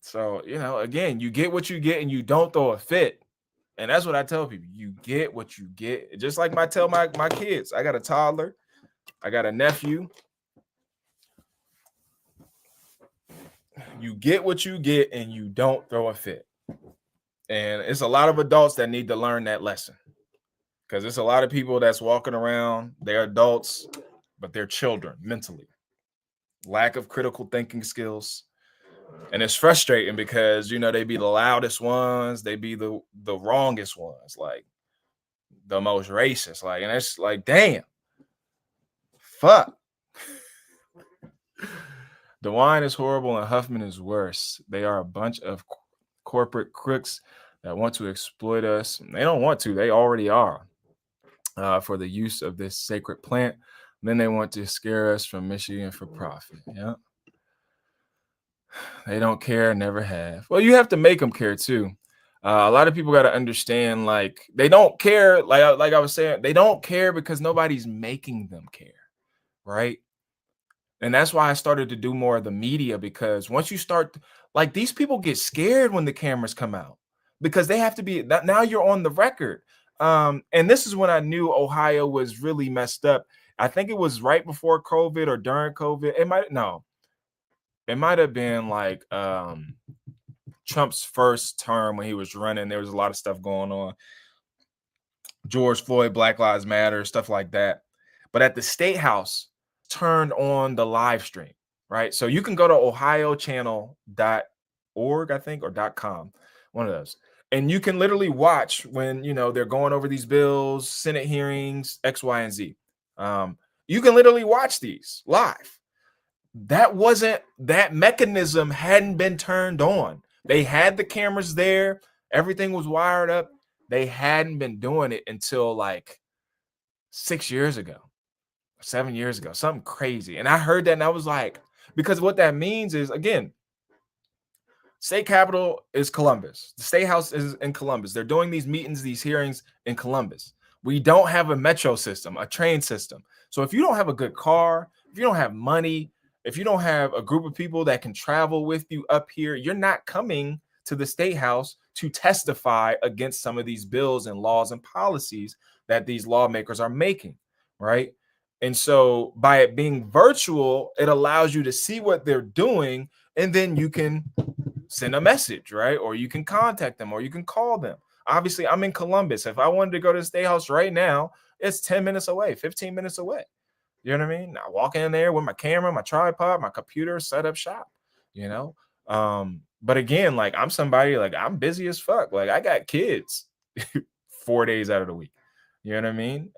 So, you know, again, you get what you get and you don't throw a fit. And that's what I tell people. You get what you get. Just like I tell my kids. I got a toddler. I got a nephew. You get what you get and you don't throw a fit. And it's a lot of adults that need to learn that lesson. Because there's a lot of people that's walking around. They're adults, but they're children mentally. Lack of critical thinking skills. And it's frustrating because, you know, they be the loudest ones. They be the wrongest ones, like the most racist. Like, and it's like, damn, fuck. DeWine is horrible and Huffman is worse. They are a bunch of corporate crooks that want to exploit us. They don't want to. They already are for the use of this sacred plant. And then they want to scare us from Michigan for profit. Yeah. They don't care, never have. Well, you have to make them care too. A lot of people got to understand, like, they don't care. Like I was saying, they don't care because nobody's making them care, right? And that's why I started to do more of the media, because once you start, like, these people get scared when the cameras come out because they have to be, now you're on the record. And this is when I knew Ohio was really messed up. I think it was right before COVID or during COVID. It might have been like Trump's first term when he was running. There was a lot of stuff going on. George Floyd, Black Lives Matter, stuff like that. But at the State House, turned on the live stream, right? So you can go to ohiochannel.org, I think, or .com, one of those. And you can literally watch when, you know, they're going over these bills, Senate hearings, X, Y, and Z. You can literally watch these live. That mechanism hadn't been turned on. They had the cameras there. Everything was wired up. They hadn't been doing it until like 6 years ago, 7 years ago, something crazy. And I heard that and I was like, because what that means is, again, state capital is Columbus. The state house is in Columbus. They're doing these meetings, these hearings in Columbus. We don't have a metro system, a train system. So if you don't have a good car, if you don't have money, if you don't have a group of people that can travel with you up here, you're not coming to the state house to testify against some of these bills and laws and policies that these lawmakers are making, right? And so by it being virtual, it allows you to see what they're doing, and then you can send a message, right? Or you can contact them, or you can call them. Obviously, I'm in Columbus. If I wanted to go to the State House right now, it's 10 minutes away, 15 minutes away. You know what I mean? I walk in there with my camera, my tripod, my computer, set up shop, you know? But again, like I'm somebody, like I'm busy as fuck. Like I got kids 4 days out of the week. You know what I mean?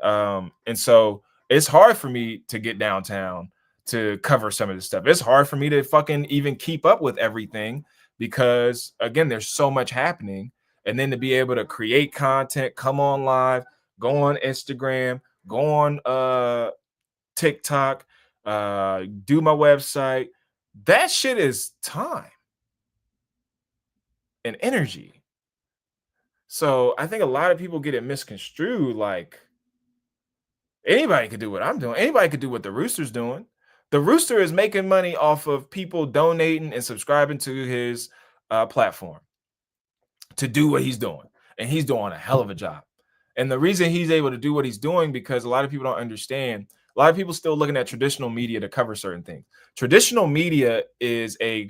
And so it's hard for me to get downtown to cover some of this stuff. It's hard for me to fucking even keep up with everything because again, there's so much happening. And then to be able to create content, come on live, go on Instagram, go on TikTok, do my website. That shit is time and energy. So I think a lot of people get it misconstrued. Like anybody could do what I'm doing. Anybody could do what the Rooster's doing. The Rooster is making money off of people donating and subscribing to his platform to do what he's doing. And he's doing a hell of a job. And the reason he's able to do what he's doing, because a lot of people don't understand, a lot of people still looking at traditional media to cover certain things. Traditional media is a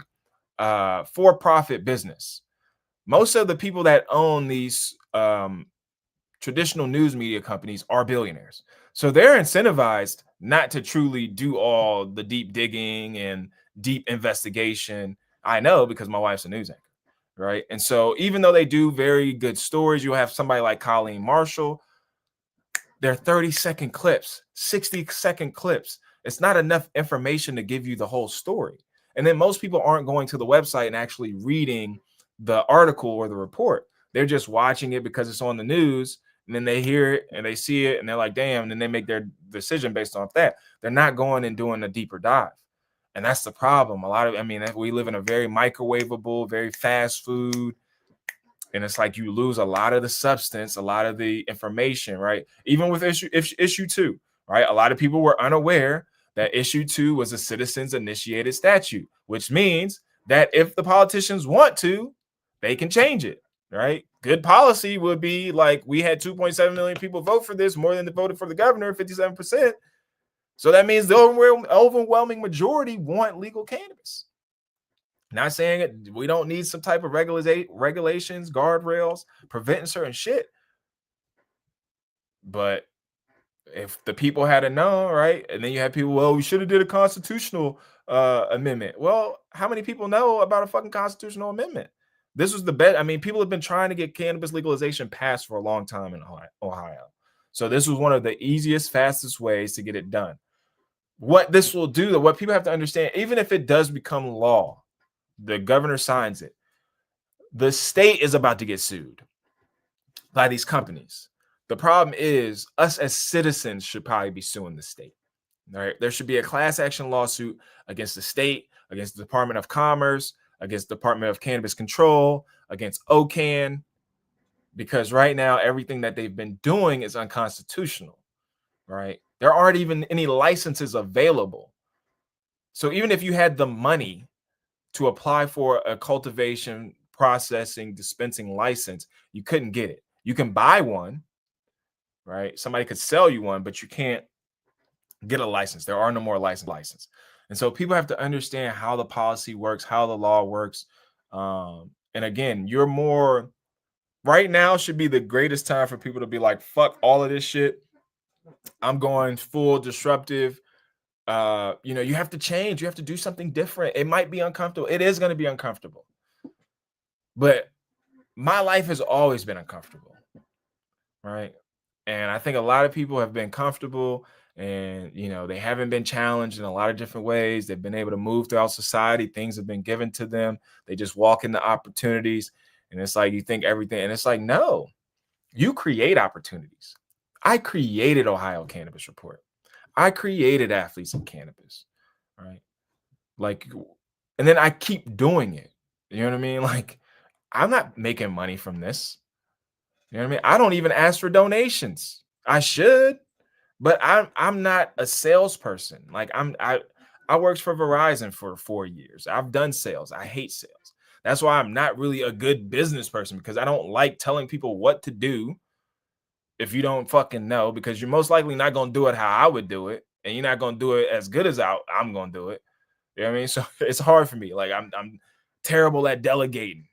for-profit business. Most of the people that own these traditional news media companies are billionaires. So they're incentivized not to truly do all the deep digging and deep investigation. I know because my wife's a news anchor, right? And so even though they do very good stories, you'll have somebody like Colleen Marshall, they're 30-second clips, 60-second clips. It's not enough information to give you the whole story. And then most people aren't going to the website and actually reading the article or the report. They're just watching it because it's on the news, and then they hear it and they see it and they're like, damn, and then they make their decision based off that. They're not going and doing a deeper dive. And that's the problem. We live in a very microwavable, very fast food, and it's like you lose a lot of the substance, a lot of the information, right? Even with issue 2, right? A lot of people were unaware that issue 2 was a citizens initiated statute, which means that if the politicians want to, they can change it, right? Good policy would be like, we had 2.7 million people vote for this, more than voted for the governor, 57%. So that means the overwhelming majority want legal cannabis. Not saying it, we don't need some type of regulations, guardrails, preventing certain shit. But if the people had known, right? And then you have people, well, we should have did a constitutional amendment. Well, how many people know about a fucking constitutional amendment? This was the best. I mean, people have been trying to get cannabis legalization passed for a long time in Ohio. So this was one of the easiest, fastest ways to get it done. What this will do, what people have to understand, even if it does become law, the governor signs it, the state is about to get sued by these companies. The problem is us as citizens should probably be suing the state. All right. There should be a class action lawsuit against the state, against the Department of Commerce, against the Department of Cannabis Control, against OCAN, because right now everything that they've been doing is unconstitutional, right? There aren't even any licenses available. So even if you had the money to apply for a cultivation, processing, dispensing license, you couldn't get it. You can buy one, right? Somebody could sell you one, but you can't get a license. There are no more license. And so people have to understand how the policy works, how the law works. And again, right now should be the greatest time for people to be like, fuck all of this shit. I'm going full disruptive. You have to change. You have to do something different. It might be uncomfortable. It is going to be uncomfortable. But my life has always been uncomfortable, right? And I think a lot of people have been comfortable and, they haven't been challenged in a lot of different ways. They've been able to move throughout society. Things have been given to them. They just walk into opportunities. And it's like, you think everything. And it's like, no, you create opportunities. I created Ohio Cannabis Report. I created Athletes in Cannabis, right? Like, and then I keep doing it. You know what I mean? Like, I'm not making money from this. You know what I mean? I don't even ask for donations. I should, but I'm not a salesperson. Like I worked for Verizon for 4 years. I've done sales. I hate sales. That's why I'm not really a good business person, because I don't like telling people what to do if you don't fucking know, because you're most likely not going to do it how I would do it, and you're not going to do it as good as I'm going to do it. You know what I mean? So it's hard for me. Like I'm terrible at delegating.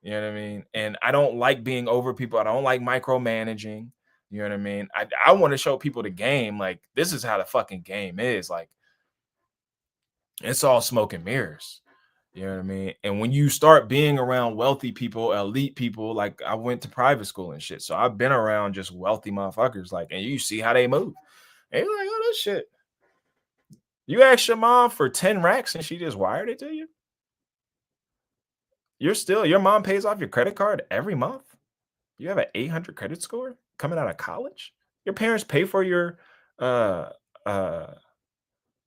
You know what I mean? And I don't like being over people. I don't like micromanaging. You know what I mean? I want to show people the game. Like, this is how the fucking game is. Like, it's all smoke and mirrors. You know what I mean? And when you start being around wealthy people, elite people, like I went to private school and shit. So I've been around just wealthy motherfuckers. Like, and you see how they move. And you're like, oh, that shit. You asked your mom for 10 racks and she just wired it to you? Your mom pays off your credit card every month? You have an 800 credit score coming out of college? Your parents pay for uh uh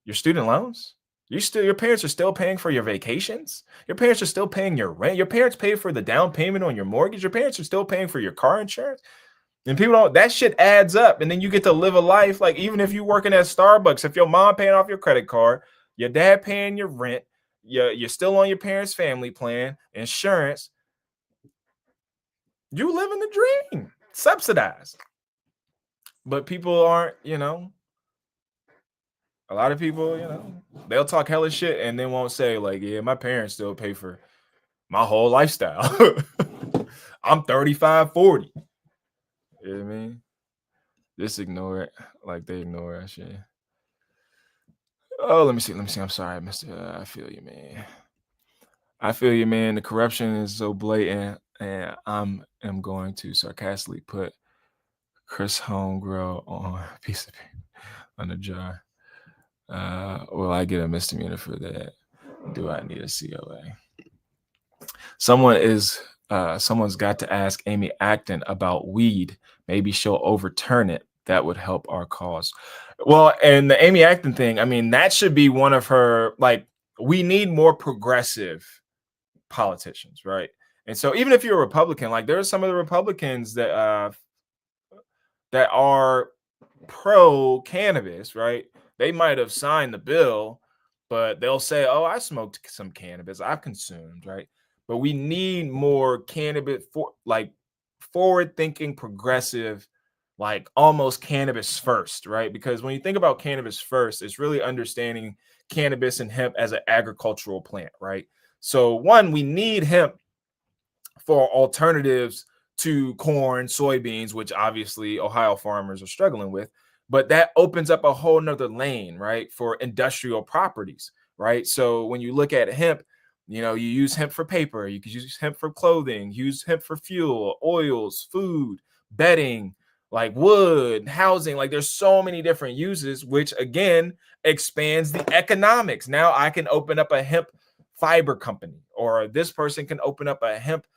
your student loans? Your parents are still paying for your vacations? Your parents are still paying your rent? Your parents pay for the down payment on your mortgage? Your parents are still paying for your car insurance? And people don't, that shit adds up. And then you get to live a life, like, even if you're working at Starbucks, if your mom paying off your credit card, your dad paying your rent, you're still on your parents' family plan, insurance, you living the dream, subsidized. But people aren't, a lot of people, they'll talk hella shit and then won't say, like, yeah, my parents still pay for my whole lifestyle. I'm 35, 40. You know what I mean? Just ignore it. Like, they ignore that shit. Oh, let me see. I'm sorry, Mr. I feel you, man. I feel you, man. The corruption is so blatant, and I'm going to sarcastically put Chris Homegrow on a piece of paper on a jar. Will I get a misdemeanor for that? Do I need a COA? Someone's got to ask Amy Acton about weed. Maybe she'll overturn it. That would help our cause. Well, and the Amy Acton thing, I mean, that should be one of her, like, we need more progressive politicians, right? And so even if you're a Republican, like, there are some of the Republicans that are pro cannabis, right? They might have signed the bill, but they'll say, oh, I smoked some cannabis, I've consumed, right? But we need more cannabis, forward thinking, progressive, like almost cannabis first, right? Because when you think about cannabis first, it's really understanding cannabis and hemp as an agricultural plant, right? So one, we need hemp for alternatives to corn, soybeans, which obviously Ohio farmers are struggling with. But that opens up a whole nother lane, right, for industrial properties, right? So when you look at hemp, you use hemp for paper, you could use hemp for clothing, use hemp for fuel, oils, food, bedding, like wood, housing. Like, there's so many different uses, which again expands the economics. Now I can open up a hemp fiber company, or this person can open up a hemp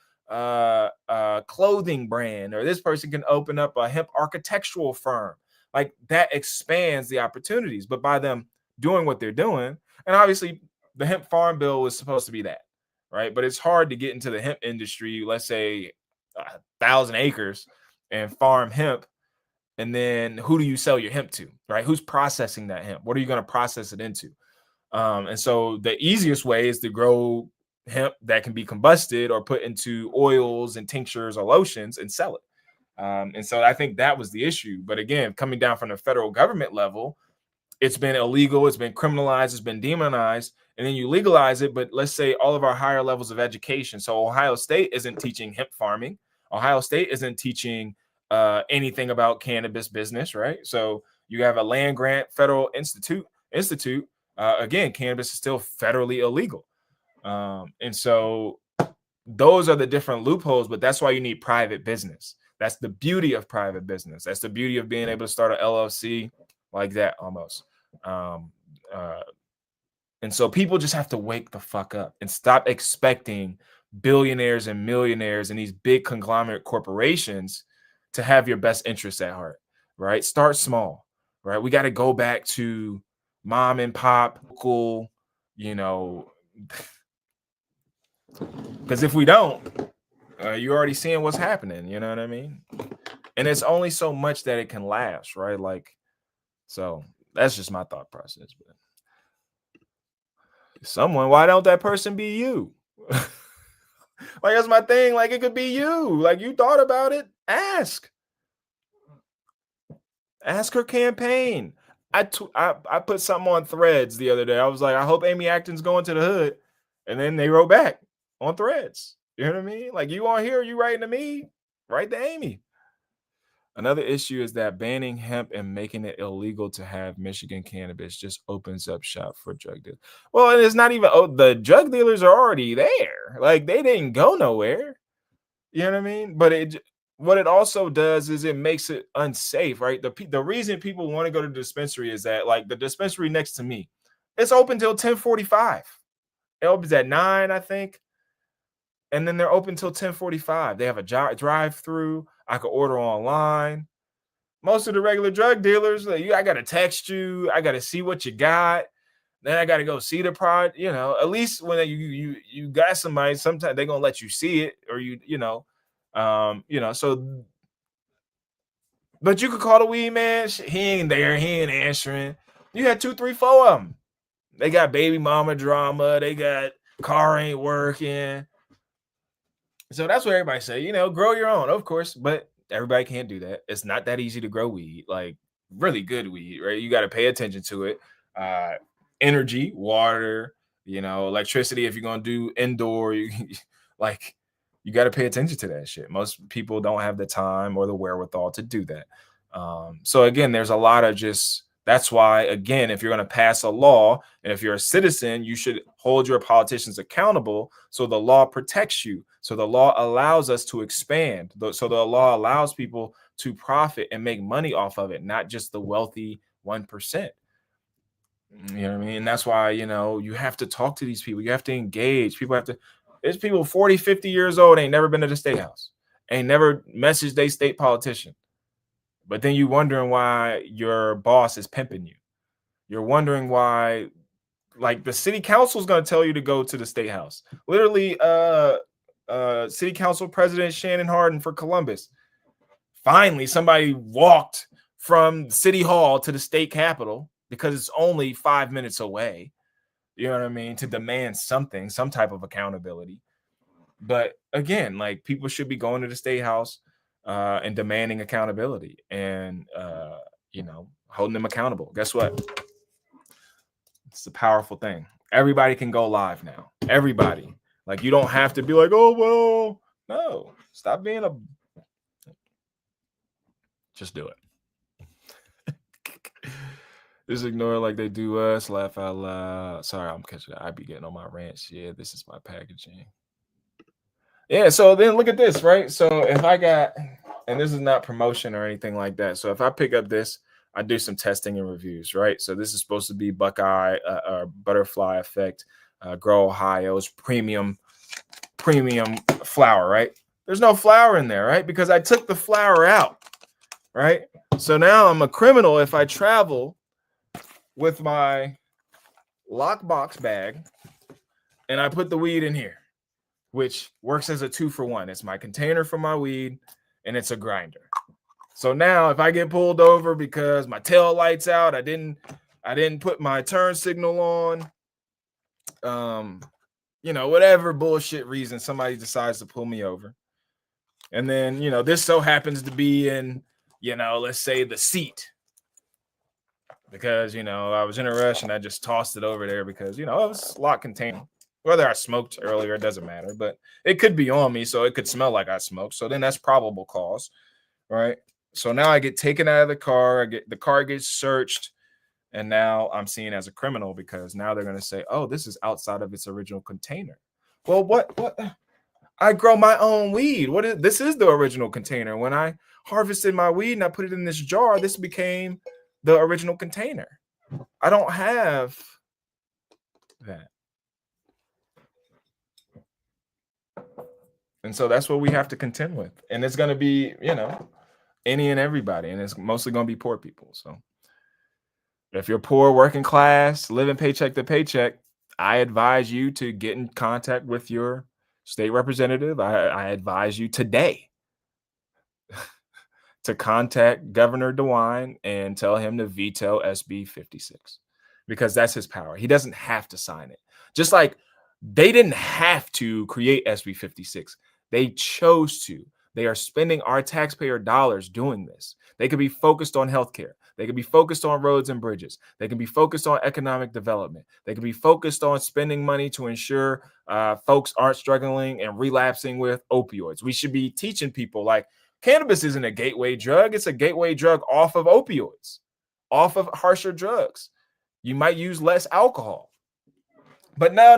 clothing brand, or this person can open up a hemp architectural firm. Like, that expands the opportunities. But by them doing what they're doing, and obviously the hemp farm bill was supposed to be that, right? But it's hard to get into the hemp industry, let's say 1,000 acres, and farm hemp. And then who do you sell your hemp to, right? Who's processing that hemp? What are you going to process it into? And so the easiest way is to grow hemp that can be combusted or put into oils and tinctures or lotions and sell it. And so I think that was the issue. But again, coming down from the federal government level, it's been illegal, it's been criminalized, it's been demonized, and then you legalize it. But let's say all of our higher levels of education. So Ohio State isn't teaching hemp farming. Ohio State isn't teaching anything about cannabis business, right? So you have a land grant federal institute. Again, cannabis is still federally illegal. And so those are the different loopholes, but that's why you need private business. That's the beauty of private business. That's the beauty of being able to start an LLC like that almost. And so people just have to wake the fuck up and stop expecting billionaires and millionaires and these big conglomerate corporations to have your best interests at heart, right? Start small, right? We got to go back to mom and pop, local, because if we don't, you're already seeing what's happening. You know what I mean? And it's only so much that it can last, right? Like, so that's just my thought process. But why don't that person be you? Like that's my thing. Like it could be you. Like you thought about it. Ask her campaign. I put something on Threads the other day. I was like, I hope Amy Acton's going to the hood, and then they wrote back on Threads. You know what I mean? Like you on here, you writing to me, write to Amy. Another issue is that banning hemp and making it illegal to have Michigan cannabis just opens up shop for drug dealers. Well, and it's not even the drug dealers are already there. Like they didn't go nowhere. You know what I mean? But what it also does is it makes it unsafe, right? The reason people want to go to the dispensary is that like the dispensary next to me, it's open till 10:45. It opens at 9, I think. And then they're open till 10:45. They have a drive-through. I could order online. Most of the regular drug dealers, like, I gotta text you. I gotta see what you got. Then I gotta go see the product. You know, at least when you got somebody, sometimes they're gonna let you see it, or So, but you could call the weed man. He ain't there. He ain't answering. You had 2, 3, 4 of them. They got baby mama drama. They got car ain't working. So that's what everybody say, grow your own, of course, but everybody can't do that. It's not that easy to grow weed, like really good weed, right? You got to pay attention to it. Uh, Energy, water, electricity. If you're gonna do indoor, like you got to pay attention to that shit. Most people don't have the time or the wherewithal to do that. So again, there's a lot of that's why, again, if you're going to pass a law and if you're a citizen, you should hold your politicians accountable so the law protects you. So the law allows us to expand. So the law allows people to profit and make money off of it, not just the wealthy 1%. You know what I mean? And that's why, you have to talk to these people. You have to engage. There's people 40, 50 years old, ain't never been to the state house, ain't never messaged their state politician. But then you wondering why your boss is pimping you. You're wondering why, like, the city council is going to tell you to go to the state house. Literally, city council president Shannon Hardin for Columbus. Finally, somebody walked from City Hall to the state capitol because it's only 5 minutes away. You know what I mean? To demand something, some type of accountability. But again, like people should be going to the state house and demanding accountability and, holding them accountable. Guess what? It's a powerful thing. Everybody can go live now. Everybody. Like, you don't have to be like, oh, well, no. Stop being just do it. Just ignore it like they do us. Laugh out loud. Sorry, I'm catching it. I be getting on my rants. Yeah, this is my packaging. Yeah, so then look at this, right? So if I got, and this is not promotion or anything like that. So if I pick up this, I do some testing and reviews, right? So this is supposed to be Buckeye or Butterfly Effect, Grow Ohio's premium flower, right? There's no flower in there, right? Because I took the flower out, right? So now I'm a criminal if I travel with my lockbox bag and I put the weed in here, which works as a 2-for-1. It's my container for my weed and it's a grinder. So now if I get pulled over because my tail light's out, I didn't put my turn signal on, whatever bullshit reason somebody decides to pull me over. And then, this so happens to be in, let's say the seat. Because, I was in a rush and I just tossed it over there because, it was locked container. Whether I smoked earlier, it doesn't matter, but it could be on me, so it could smell like I smoked. So then that's probable cause, right? So now I get taken out of the car. The car gets searched, and now I'm seen as a criminal because now they're going to say, "Oh, this is outside of its original container." Well, what? I grow my own weed. This is the original container. When I harvested my weed and I put it in this jar, this became the original container. I don't have that. And so that's what we have to contend with. And it's going to be, any and everybody. And it's mostly going to be poor people. So if you're poor, working class, living paycheck to paycheck, I advise you to get in contact with your state representative. I advise you today to contact Governor DeWine and tell him to veto SB 56 because that's his power. He doesn't have to sign it. Just like They didn't have to create SB 56. They chose to. They are spending our taxpayer dollars doing this. They could be focused on healthcare. They could be focused on roads and bridges. They can be focused on economic development. They could be focused on spending money to ensure folks aren't struggling and relapsing with opioids. We should be teaching people like cannabis isn't a gateway drug. It's a gateway drug off of opioids, off of harsher drugs. You might use less alcohol. But no.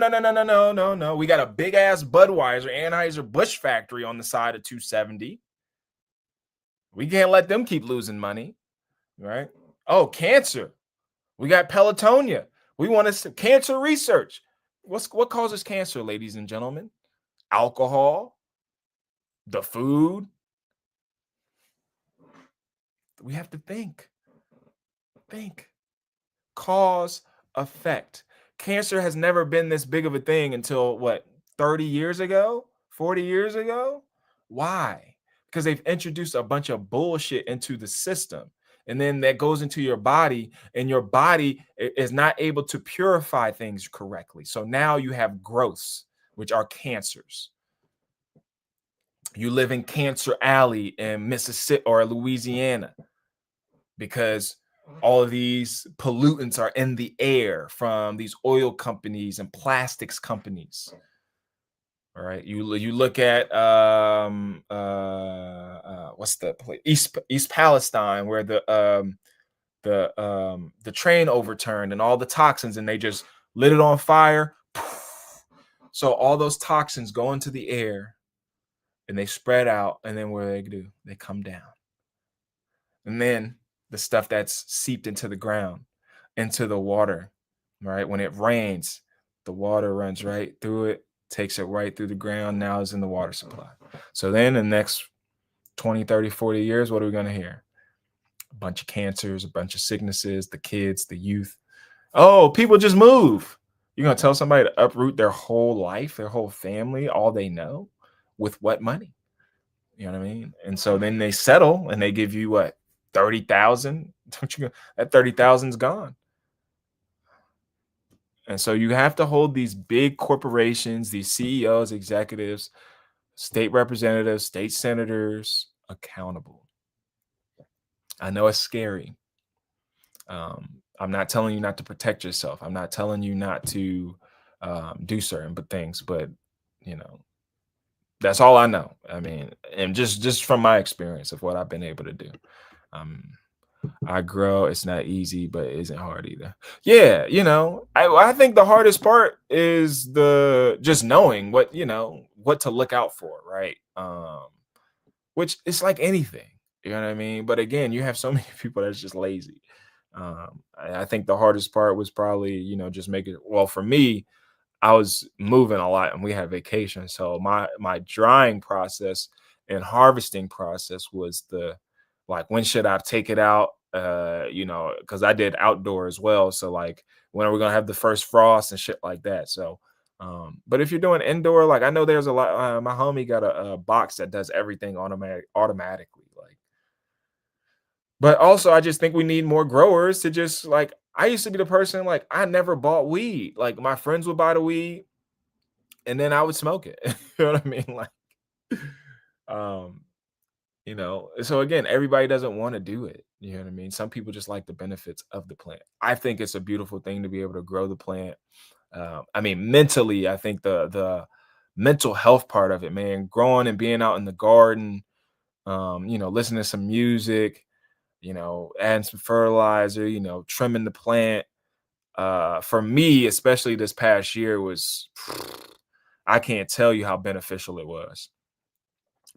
We got a big ass Budweiser, Anheuser-Busch factory on the side of 270. We can't let them keep losing money, right? Oh, cancer. We got Pelotonia. We want to cancer research. What causes cancer, ladies and gentlemen? Alcohol, the food. We have to think. Cause, effect. Cancer has never been this big of a thing until what, 30 years ago, 40 years ago? Why? Because they've introduced a bunch of bullshit into the system. And then that goes into your body, and your body is not able to purify things correctly. So now you have growths, which are cancers. You live in Cancer Alley in Mississippi or Louisiana because all of these pollutants are in the air from these oil companies and plastics companies. All right, you look at what's the place, East Palestine, where the train overturned and all the toxins, and they just lit it on fire. So all those toxins go into the air and they spread out, and then what do? They come down. And then the stuff that's seeped into the ground, into the water, right? When it rains, the water runs right through it, takes it right through the ground, now it's in the water supply. So then in the next 20, 30, 40 years, what are we going to hear? A bunch of cancers, a bunch of sicknesses, the kids, the youth. Oh, people just move. You're going to tell somebody to uproot their whole life, their whole family, all they know, with what money? You know what I mean? And so then they settle and they give you what? 30,000. Don't you go, that 30,000's gone. And so you have to hold these big corporations, these CEOs, executives, state representatives, state senators accountable. I know it's scary. I'm not telling you not to protect yourself. I'm not telling you not to do certain things, but you know, that's all I know. I mean, and just from my experience of what I've been able to do. I grow. It's not easy, but it isn't hard either. Yeah, you know, I think the hardest part is the just knowing what, you know, what to look out for, right? Which it's like anything, you know what I mean? But again, you have so many people that's just lazy. I think the hardest part was probably, you know, just making, well, for me, I was moving a lot and we had vacation. So my drying process and harvesting process was the, like, when should I take it out? You know, because I did outdoor as well. So like, when are we gonna have the first frost and shit like that? So but if you're doing indoor, like, I know there's a lot, my homie got a box that does everything automatically. Like, but also I just think we need more growers to just, like, I used to be the person, like, I never bought weed. Like, my friends would buy the weed and then I would smoke it. You know what I mean? Like, um, you know, so again, everybody doesn't want to do it. You know what I mean? Some people just like the benefits of the plant. I think it's a beautiful thing to be able to grow the plant. I mean, mentally, I think the mental health part of it, man, growing and being out in the garden, you know, listening to some music, you know, adding some fertilizer, you know, trimming the plant. For me, especially this past year, was I can't tell you how beneficial it was,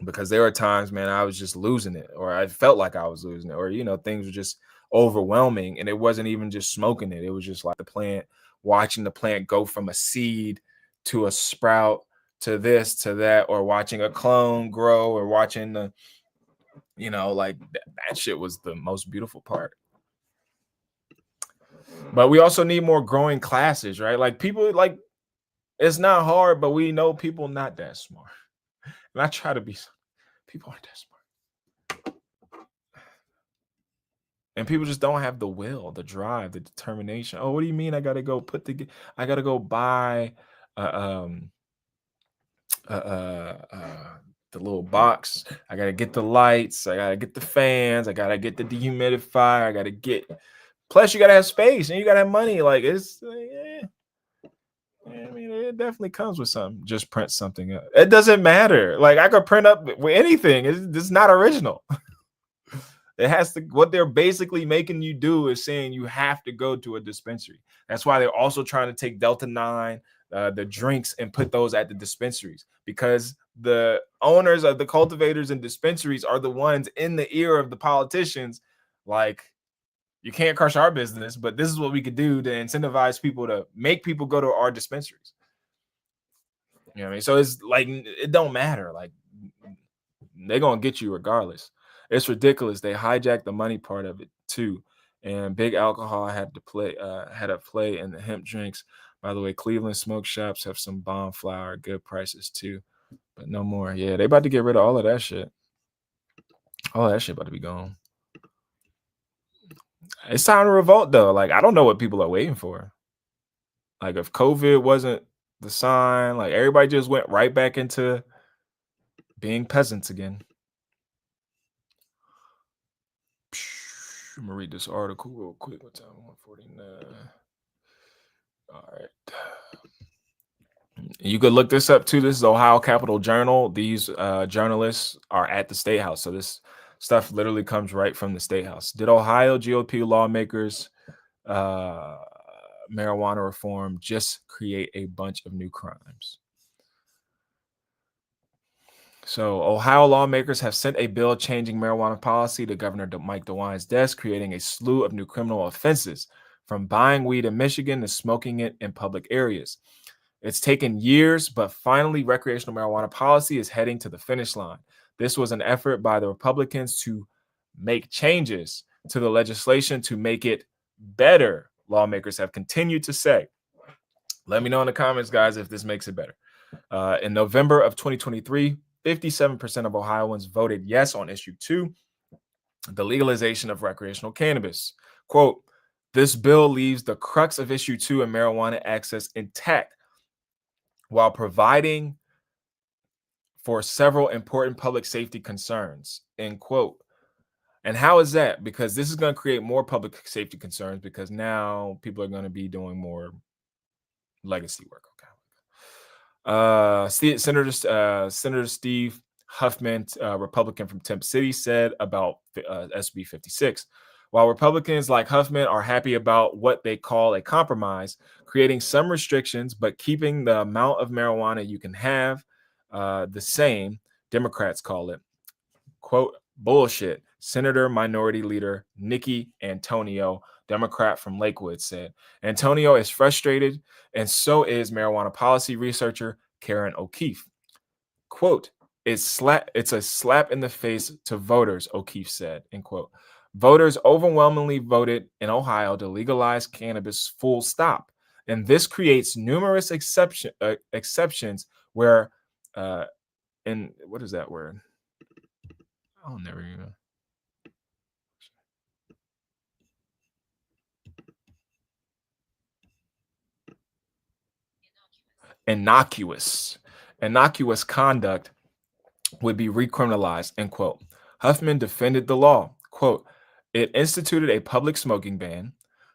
because there were times, man, I was just losing it, or I felt like I was losing it, or, you know, things were just overwhelming. And it wasn't even just smoking it. It was just like the plant, watching the plant go from a seed to a sprout to this to that, or watching a clone grow, or watching the, you know, like that shit was the most beautiful part. But we also need more growing classes, right? Like, people, like, it's not hard, but we know people not that smart. And I try to be, people aren't that smart. And people just don't have the will, the drive, the determination. Oh, what do you mean I gotta go buy um the little box. I gotta get the lights. I gotta get the fans. I gotta get the dehumidifier. I gotta get. Plus, you gotta have space and you gotta have money. Like I mean, it definitely comes with something. Just print something up. It doesn't matter. Like I could print up with anything. It's not original. It has to. What they're basically making you do is saying you have to go to a dispensary. That's why they're also trying to take Delta 9, the drinks, and put those at the dispensaries because the owners of the cultivators and dispensaries are the ones in the ear of the politicians. Like, you can't crush our business, but this is what we could do to incentivize people to make people go to our dispensaries. You know what I mean? So it's like it don't matter. Like they're gonna get you regardless. It's ridiculous. They hijacked the money part of it too. And big alcohol had a play in the hemp drinks. By the way, Cleveland smoke shops have some bomb flower, good prices too, but no more. Yeah, they about to get rid of all of that shit. All that shit about to be gone. It's time to revolt though. Like I don't know what people are waiting for. Like if COVID wasn't the sign, like everybody just went right back into being peasants again. I'm gonna read this article real quick. What time? 1:49. All right. You could look this up too. This is Ohio Capitol Journal. These journalists are at the State House. So this stuff literally comes right from the State House. Did Ohio GOP lawmakers uh, marijuana reform just create a bunch of new crimes? So, Ohio lawmakers have sent a bill changing marijuana policy to Governor Mike DeWine's desk, creating a slew of new criminal offenses, from buying weed in Michigan to smoking it in public areas. It's taken years, but finally, recreational marijuana policy is heading to the finish line. This was an effort by the Republicans to make changes to the legislation to make it better, lawmakers have continued to say. Let me know in the comments, guys, if this makes it better. In November of 2023, 57% of Ohioans voted yes on issue 2, the legalization of recreational cannabis. Quote, this bill leaves the crux of issue 2 and marijuana access intact while providing for several important public safety concerns, end quote. And how is that? Because this is going to create more public safety concerns because now people are going to be doing more legacy work. Senator Steve Huffman, Republican from Temp City, said about SB 56. While Republicans like Huffman are happy about what they call a compromise, creating some restrictions but keeping the amount of marijuana you can have the same, Democrats call it, quote, bullshit. Senator Minority Leader Nikki Antonio, Democrat from Lakewood, said. Antonio is frustrated, and so is marijuana policy researcher Karen O'Keefe. Quote, it's a slap in the face to voters, O'Keefe said, end quote. Voters overwhelmingly voted in Ohio to legalize cannabis full stop. And this creates numerous exceptions where, and what is that word? I'll never even. Innocuous conduct would be recriminalized, end quote. Huffman defended the law. Quote, it instituted a public smoking ban,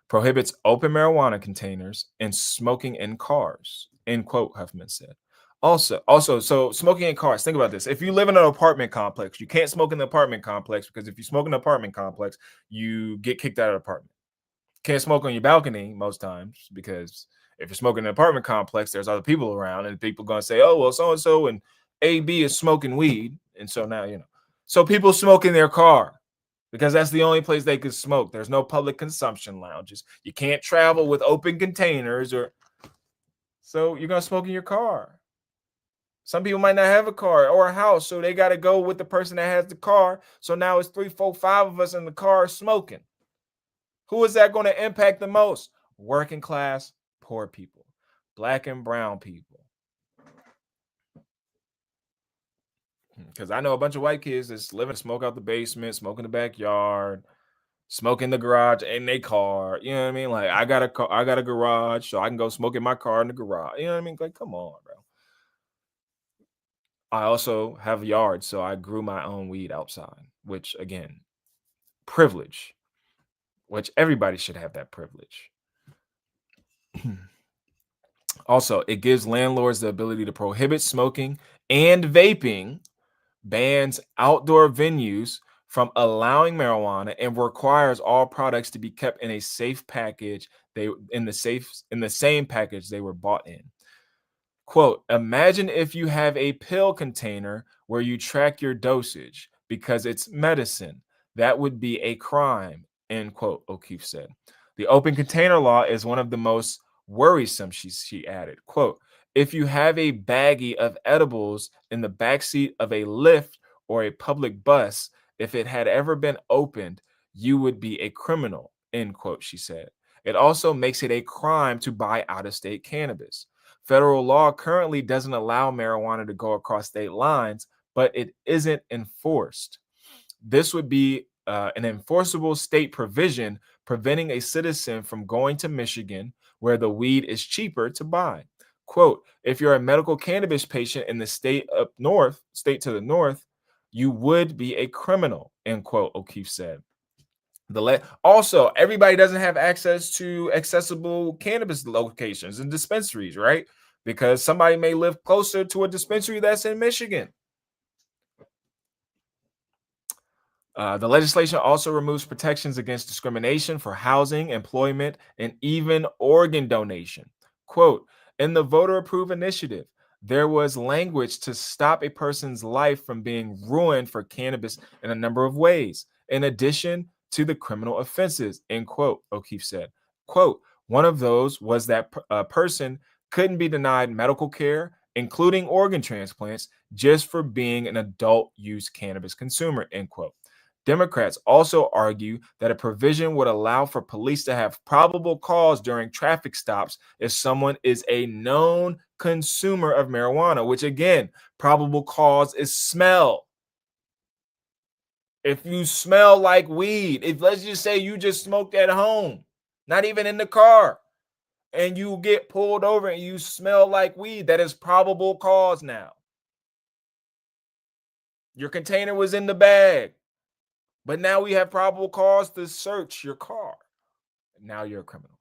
prohibits open marijuana containers, and smoking in cars, end quote, Huffman said. Also, so smoking in cars, think about this. If you live in an apartment complex, you can't smoke in the apartment complex because if you smoke in the apartment complex, you get kicked out of the apartment. Can't smoke on your balcony most times because if you're smoking in an apartment complex, there's other people around, and people are gonna say, "Oh, well, so and so and AB is smoking weed," and so now you know. So people smoke in their car because that's the only place they could smoke. There's no public consumption lounges. You can't travel with open containers, or so you're gonna smoke in your car. Some people might not have a car or a house, so they got to go with the person that has the car. So now it's 3, 4, 5 of us in the car smoking. Who is that going to impact the most? Working class, poor people, black and brown people. Because I know a bunch of white kids that's living, smoke out the basement, smoke in the backyard. smoke in the garage in their car. You know what I mean? Like I got a garage, so I can go smoke in my car in the garage. You know what I mean? Like, come on, bro. I also have a yard, so I grew my own weed outside, which again, privilege, which everybody should have that privilege. Also, it gives landlords the ability to prohibit smoking and vaping, bans outdoor venues from allowing marijuana, and requires all products to be kept in a safe package. They in the same package they were bought in. Quote, imagine if you have a pill container where you track your dosage because it's medicine. That would be a crime, end quote, O'Keefe said. The open container law is one of the most worrisome, she added. Quote, if you have a baggie of edibles in the backseat of a Lyft or a public bus, if it had ever been opened, you would be a criminal, end quote, she said. It also makes it a crime to buy out-of-state cannabis. Federal law currently doesn't allow marijuana to go across state lines, but it isn't enforced. This would be an enforceable state provision preventing a citizen from going to Michigan, where the weed is cheaper to buy. Quote, if you're a medical cannabis patient in the state to the north, you would be a criminal, end quote, O'Keefe said. Also, everybody doesn't have access to accessible cannabis locations and dispensaries, right? Because somebody may live closer to a dispensary that's in Michigan. The legislation also removes protections against discrimination for housing, employment, and even organ donation. Quote, in the voter approved initiative, there was language to stop a person's life from being ruined for cannabis in a number of ways, in addition to the criminal offenses, end quote, O'Keefe said. Quote, one of those was that a person couldn't be denied medical care, including organ transplants, just for being an adult use cannabis consumer, end quote. Democrats also argue that a provision would allow for police to have probable cause during traffic stops if someone is a known consumer of marijuana, which again, probable cause is smell. If you smell like weed, if let's just say you just smoked at home, not even in the car, and you get pulled over and you smell like weed, that is probable cause now. Your container was in the bag. But now we have probable cause to search your car. Now you're a criminal.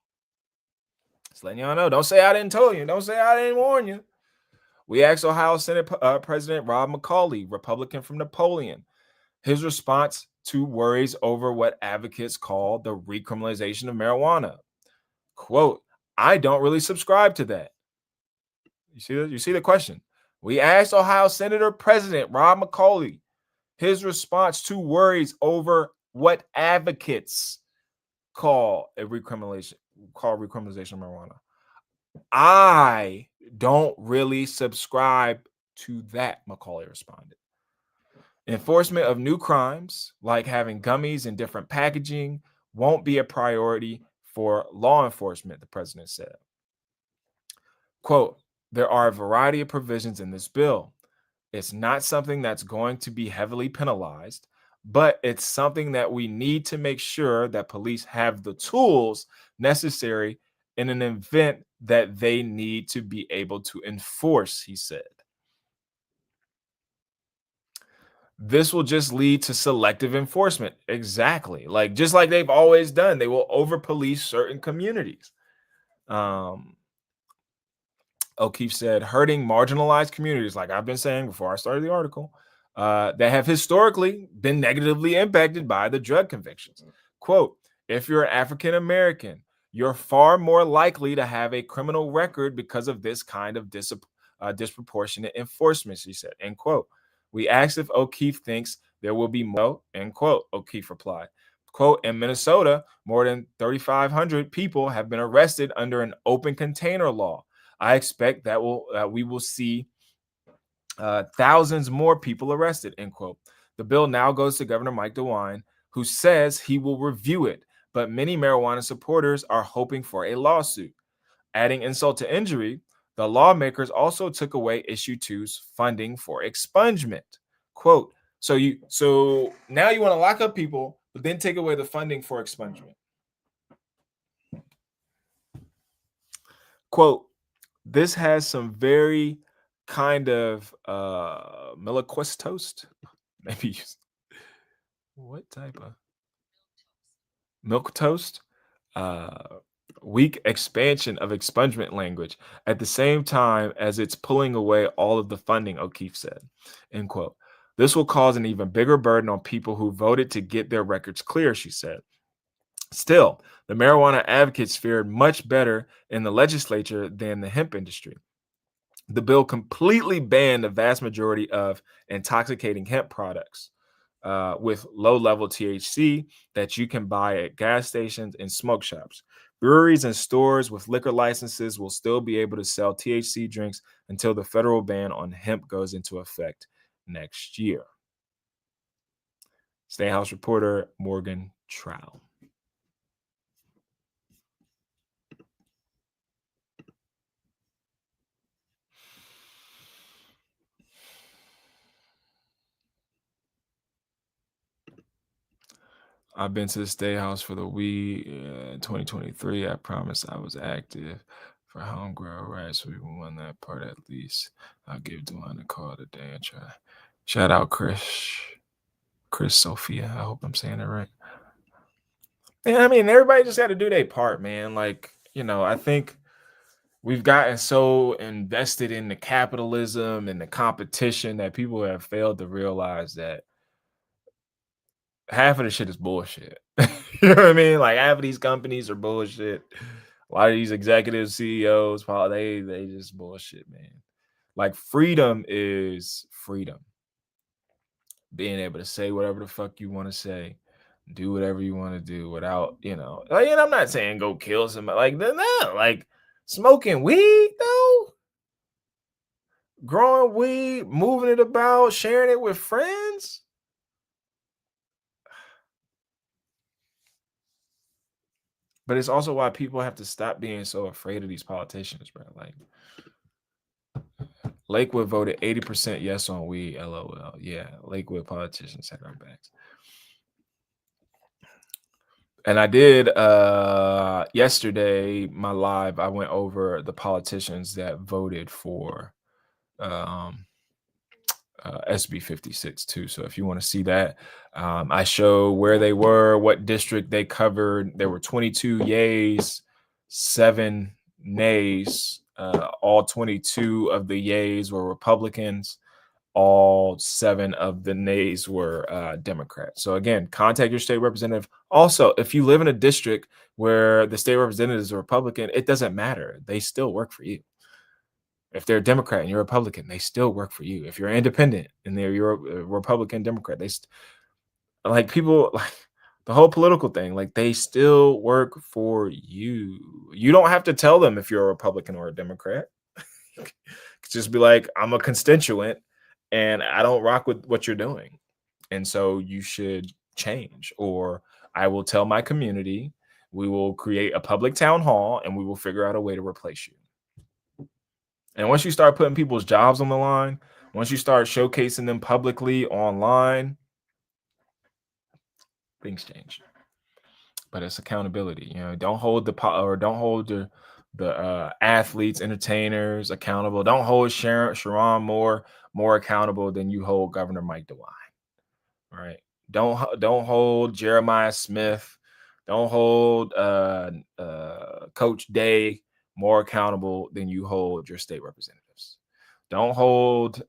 Just letting y'all know. Don't say I didn't tell you. Don't say I didn't warn you. We asked Ohio Senate President Rob McCauley, Republican from Napoleon, his response to worries over what advocates call the recriminalization of marijuana. Quote, I don't really subscribe to that. You see the question. We asked Ohio Senator President Rob McCauley his response to worries over what advocates call recriminalization of marijuana. I don't really subscribe to that, McCauley responded. Enforcement of new crimes, like having gummies in different packaging, won't be a priority for law enforcement, the president said. Quote, there are a variety of provisions in this bill. It's not something that's going to be heavily penalized, but it's something that we need to make sure that police have the tools necessary in an event that they need to be able to enforce, he said. This will just lead to selective enforcement. Exactly. Like just like they've always done, they will over police certain communities. O'Keefe said, hurting marginalized communities, like I've been saying before I started the article, that have historically been negatively impacted by the drug convictions. Quote, if you're African American, you're far more likely to have a criminal record because of this kind of disproportionate enforcement, she said, end quote. We asked if O'Keefe thinks there will be more, end quote, O'Keefe replied. Quote, in Minnesota, more than 3,500 people have been arrested under an open container law. I expect that we will see thousands more people arrested, end quote. The bill now goes to Governor Mike DeWine, who says he will review it, but many marijuana supporters are hoping for a lawsuit. Adding insult to injury, the lawmakers also took away Issue 2's funding for expungement. Quote, so now you want to lock up people, but then take away the funding for expungement. Quote, this has some very kind of Miliquist toast. Maybe what type of milk toast? Uh, weak expansion of expungement language at the same time as it's pulling away all of the funding, O'Keefe said. End quote. This will cause an even bigger burden on people who voted to get their records clear, she said. Still, the marijuana advocates fared much better in the legislature than the hemp industry. The bill completely banned the vast majority of intoxicating hemp products with low-level THC that you can buy at gas stations and smoke shops. Breweries and stores with liquor licenses will still be able to sell THC drinks until the federal ban on hemp goes into effect next year. State House reporter Morgan Trow. I've been to the State House for the weed in 2023. I promise I was active for homegrown rights. We won that part at least. I'll give Dwayne a call today and try. Shout out Chris Sophia. I hope I'm saying it right. Yeah, I mean, everybody just got to do their part, man. Like, I think we've gotten so invested in the capitalism and the competition that people have failed to realize that half of the shit is bullshit. You know what I mean? Like half of these companies are bullshit. A lot of these executive CEOs, probably they just bullshit, man. Like freedom is freedom. Being able to say whatever the fuck you want to say, do whatever you want to do without, like, and I'm not saying go kill somebody. Like, no, like smoking weed though, growing weed, moving it about, sharing it with friends. But it's also why people have to stop being so afraid of these politicians, bro. Like Lakewood voted 80% yes on weed. LOL. Yeah, Lakewood politicians had our backs. And I did yesterday, my live, I went over the politicians that voted for SB 56 too. So if you want to see that, I show where they were, what district they covered. There were 22 yays, 7 nays. All 22 of the yays were Republicans. All 7 of the nays were Democrats. So again, contact your state representative. Also, if you live in a district where the state representative is a Republican, it doesn't matter. They still work for you. If they're a Democrat and you're a Republican, they still work for you. If you're independent and you're a Republican, Democrat, like people, like the whole political thing, like they still work for you. You don't have to tell them if you're a Republican or a Democrat. Just be like, I'm a constituent and I don't rock with what you're doing. And so you should change, or I will tell my community, we will create a public town hall and we will figure out a way to replace you. And once you start putting people's jobs on the line, once you start showcasing them publicly online, things change. But it's accountability. Don't hold the athletes, entertainers accountable. Don't hold Sharon more accountable than you hold Governor Mike DeWine. Right? Don't hold Jeremiah Smith. Don't hold Coach Day more accountable than you hold your state representatives. Don't hold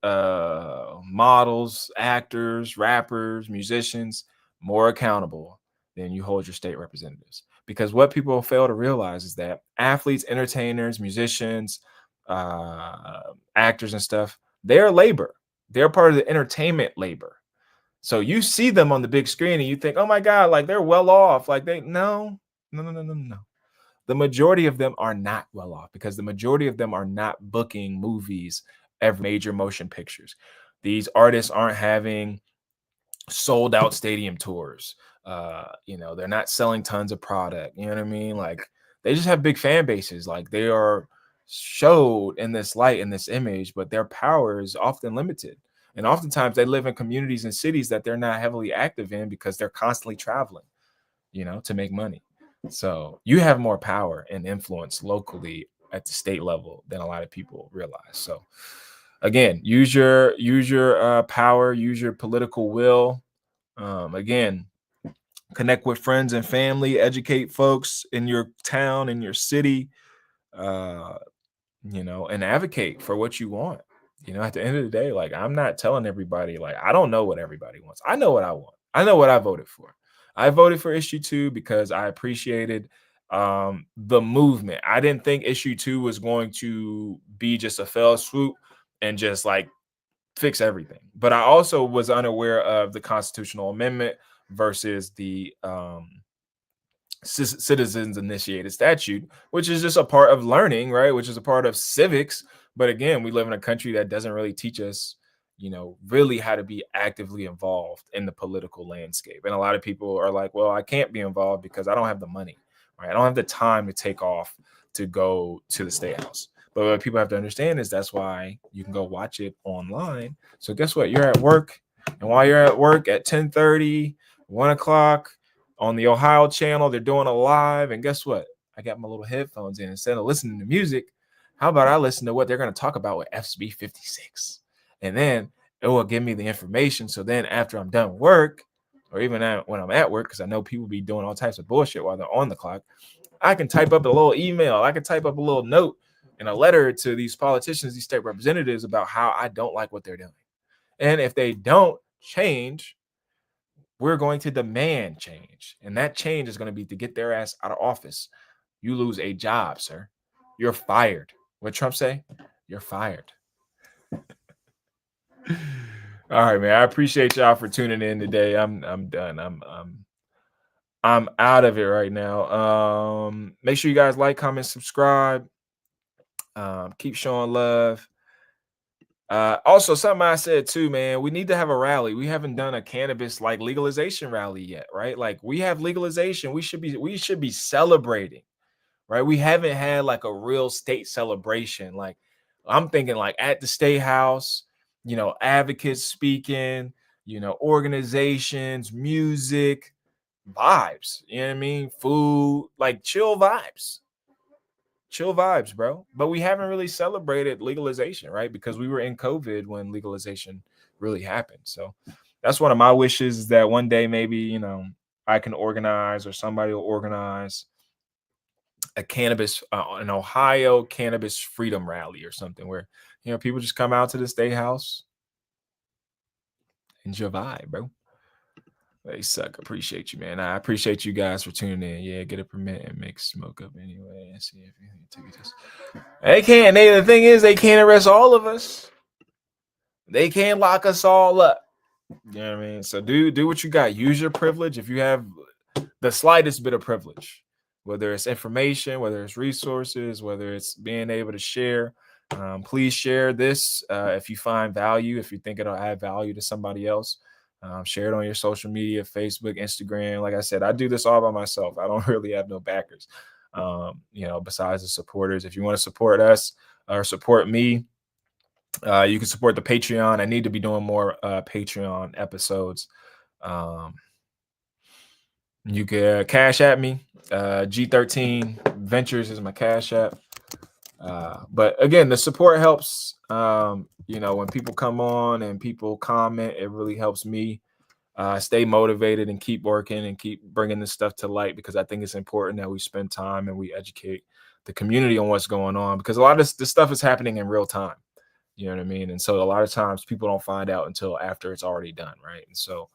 models, actors, rappers, musicians more accountable than you hold your state representatives. Because what people fail to realize is that athletes, entertainers, musicians, actors and stuff, they're labor. They're part of the entertainment labor. So you see them on the big screen and you think, oh my God, like they're well off. Like no. The majority of them are not well off because the majority of them are not booking movies, every major motion pictures. These artists aren't having sold out stadium tours. They're not selling tons of product. You know what I mean? Like they just have big fan bases. Like they are showed in this light, in this image, but their power is often limited. And oftentimes they live in communities and cities that they're not heavily active in because they're constantly traveling, to make money. So you have more power and influence locally at the state level than a lot of people realize. So again, use your power, use your political will. Again, connect with friends and family, educate folks in your town, in your city, uh, and advocate for what you want. At the end of the day, like, I'm not telling everybody, like, I don't know what everybody wants. I know what I want. I know what I voted for. I voted for issue 2 because I appreciated the movement. I didn't think issue 2 was going to be just a fell swoop and just like fix everything. But I also was unaware of the constitutional amendment versus the citizens initiated statute, which is just a part of learning, right? Which is a part of civics. But again, we live in a country that doesn't really teach us, really how to be actively involved in the political landscape. And a lot of people are like, well, I can't be involved because I don't have the money, right? I don't have the time to take off to go to the state house. But what people have to understand is that's why you can go watch it online. So guess what? You're at work. And while you're at work at 10:30, 1 o'clock, on the Ohio channel, they're doing a live. And guess what? I got my little headphones in. Instead of listening to music, how about I listen to what they're going to talk about with FSB 56? And then it will give me the information. So then after I'm done work, or even when I'm at work, because I know people be doing all types of bullshit while they're on the clock, I can type up a little email. I can type up a little note and a letter to these politicians, these state representatives, about how I don't like what they're doing. And if they don't change, we're going to demand change. And that change is going to be to get their ass out of office. You lose a job, sir. You're fired. What Trump say? You're fired. All right, man. I appreciate y'all for tuning in today. I'm done. I'm out of it right now. Make sure you guys like, comment, subscribe. Keep showing love. Also, something I said too, man, we need to have a rally. We haven't done a cannabis like legalization rally yet, right? Like, we have legalization. We should be celebrating, right? We haven't had like a real state celebration. Like, I'm thinking like at the state house, advocates speaking, organizations, music, vibes, you know what I mean? Food, like chill vibes, bro. But we haven't really celebrated legalization, right? Because we were in COVID when legalization really happened. So that's one of my wishes, is that one day maybe, I can organize, or somebody will organize a cannabis, an Ohio cannabis freedom rally or something, where, people just come out to the state house and vibe, bro. They suck. Appreciate you, man. I appreciate you guys for tuning in. Yeah, get a permit and make smoke up anyway. And see if you just. They can't. The thing is, they can't arrest all of us. They can't lock us all up. You know what I mean? So do what you got. Use your privilege if you have the slightest bit of privilege, whether it's information, whether it's resources, whether it's being able to share. Please share this if you find value, if you think it'll add value to somebody else. Share it on your social media, Facebook, Instagram. Like I said, I do this all by myself. I don't really have no backers, besides the supporters. If you want to support us or support me, you can support the Patreon. I need to be doing more Patreon episodes. You can cash at me. G13 Ventures is my cash app. But again, the support helps. When people come on and people comment, it really helps me stay motivated and keep working and keep bringing this stuff to light, because I think it's important that we spend time and we educate the community on what's going on, because a lot of this stuff is happening in real time. You know what I mean? And so a lot of times people don't find out until after it's already done, right? And so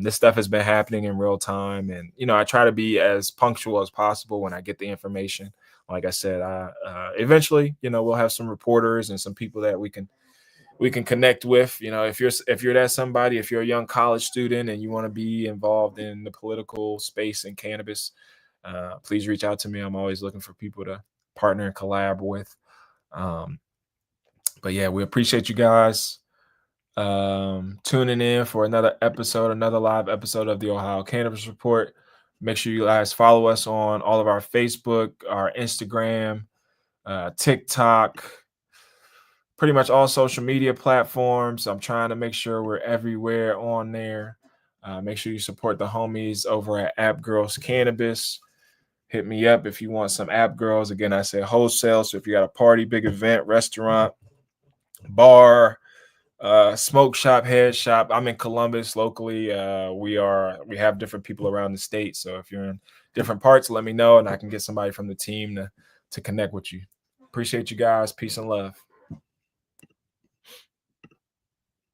this stuff has been happening in real time. And, I try to be as punctual as possible when I get the information. Like I said, eventually, we'll have some reporters and some people that we can connect with. If you're that somebody, if you're a young college student and you want to be involved in the political space in cannabis, please reach out to me. I'm always looking for people to partner and collab with. But yeah, we appreciate you guys tuning in for another live episode of the Ohio Cannabis Report. Make sure you guys follow us on all of our Facebook, our Instagram, TikTok, pretty much all social media platforms. I'm trying to make sure we're everywhere on there. Make sure you support the homies over at App Girls Cannabis. Hit me up if you want some App Girls. Again, I say wholesale. So if you got a party, big event, restaurant, bar, smoke shop, head shop. I'm in Columbus locally. We have different people around the state. So if you're in different parts, let me know and I can get somebody from the team to connect with you. Appreciate you guys. Peace and love.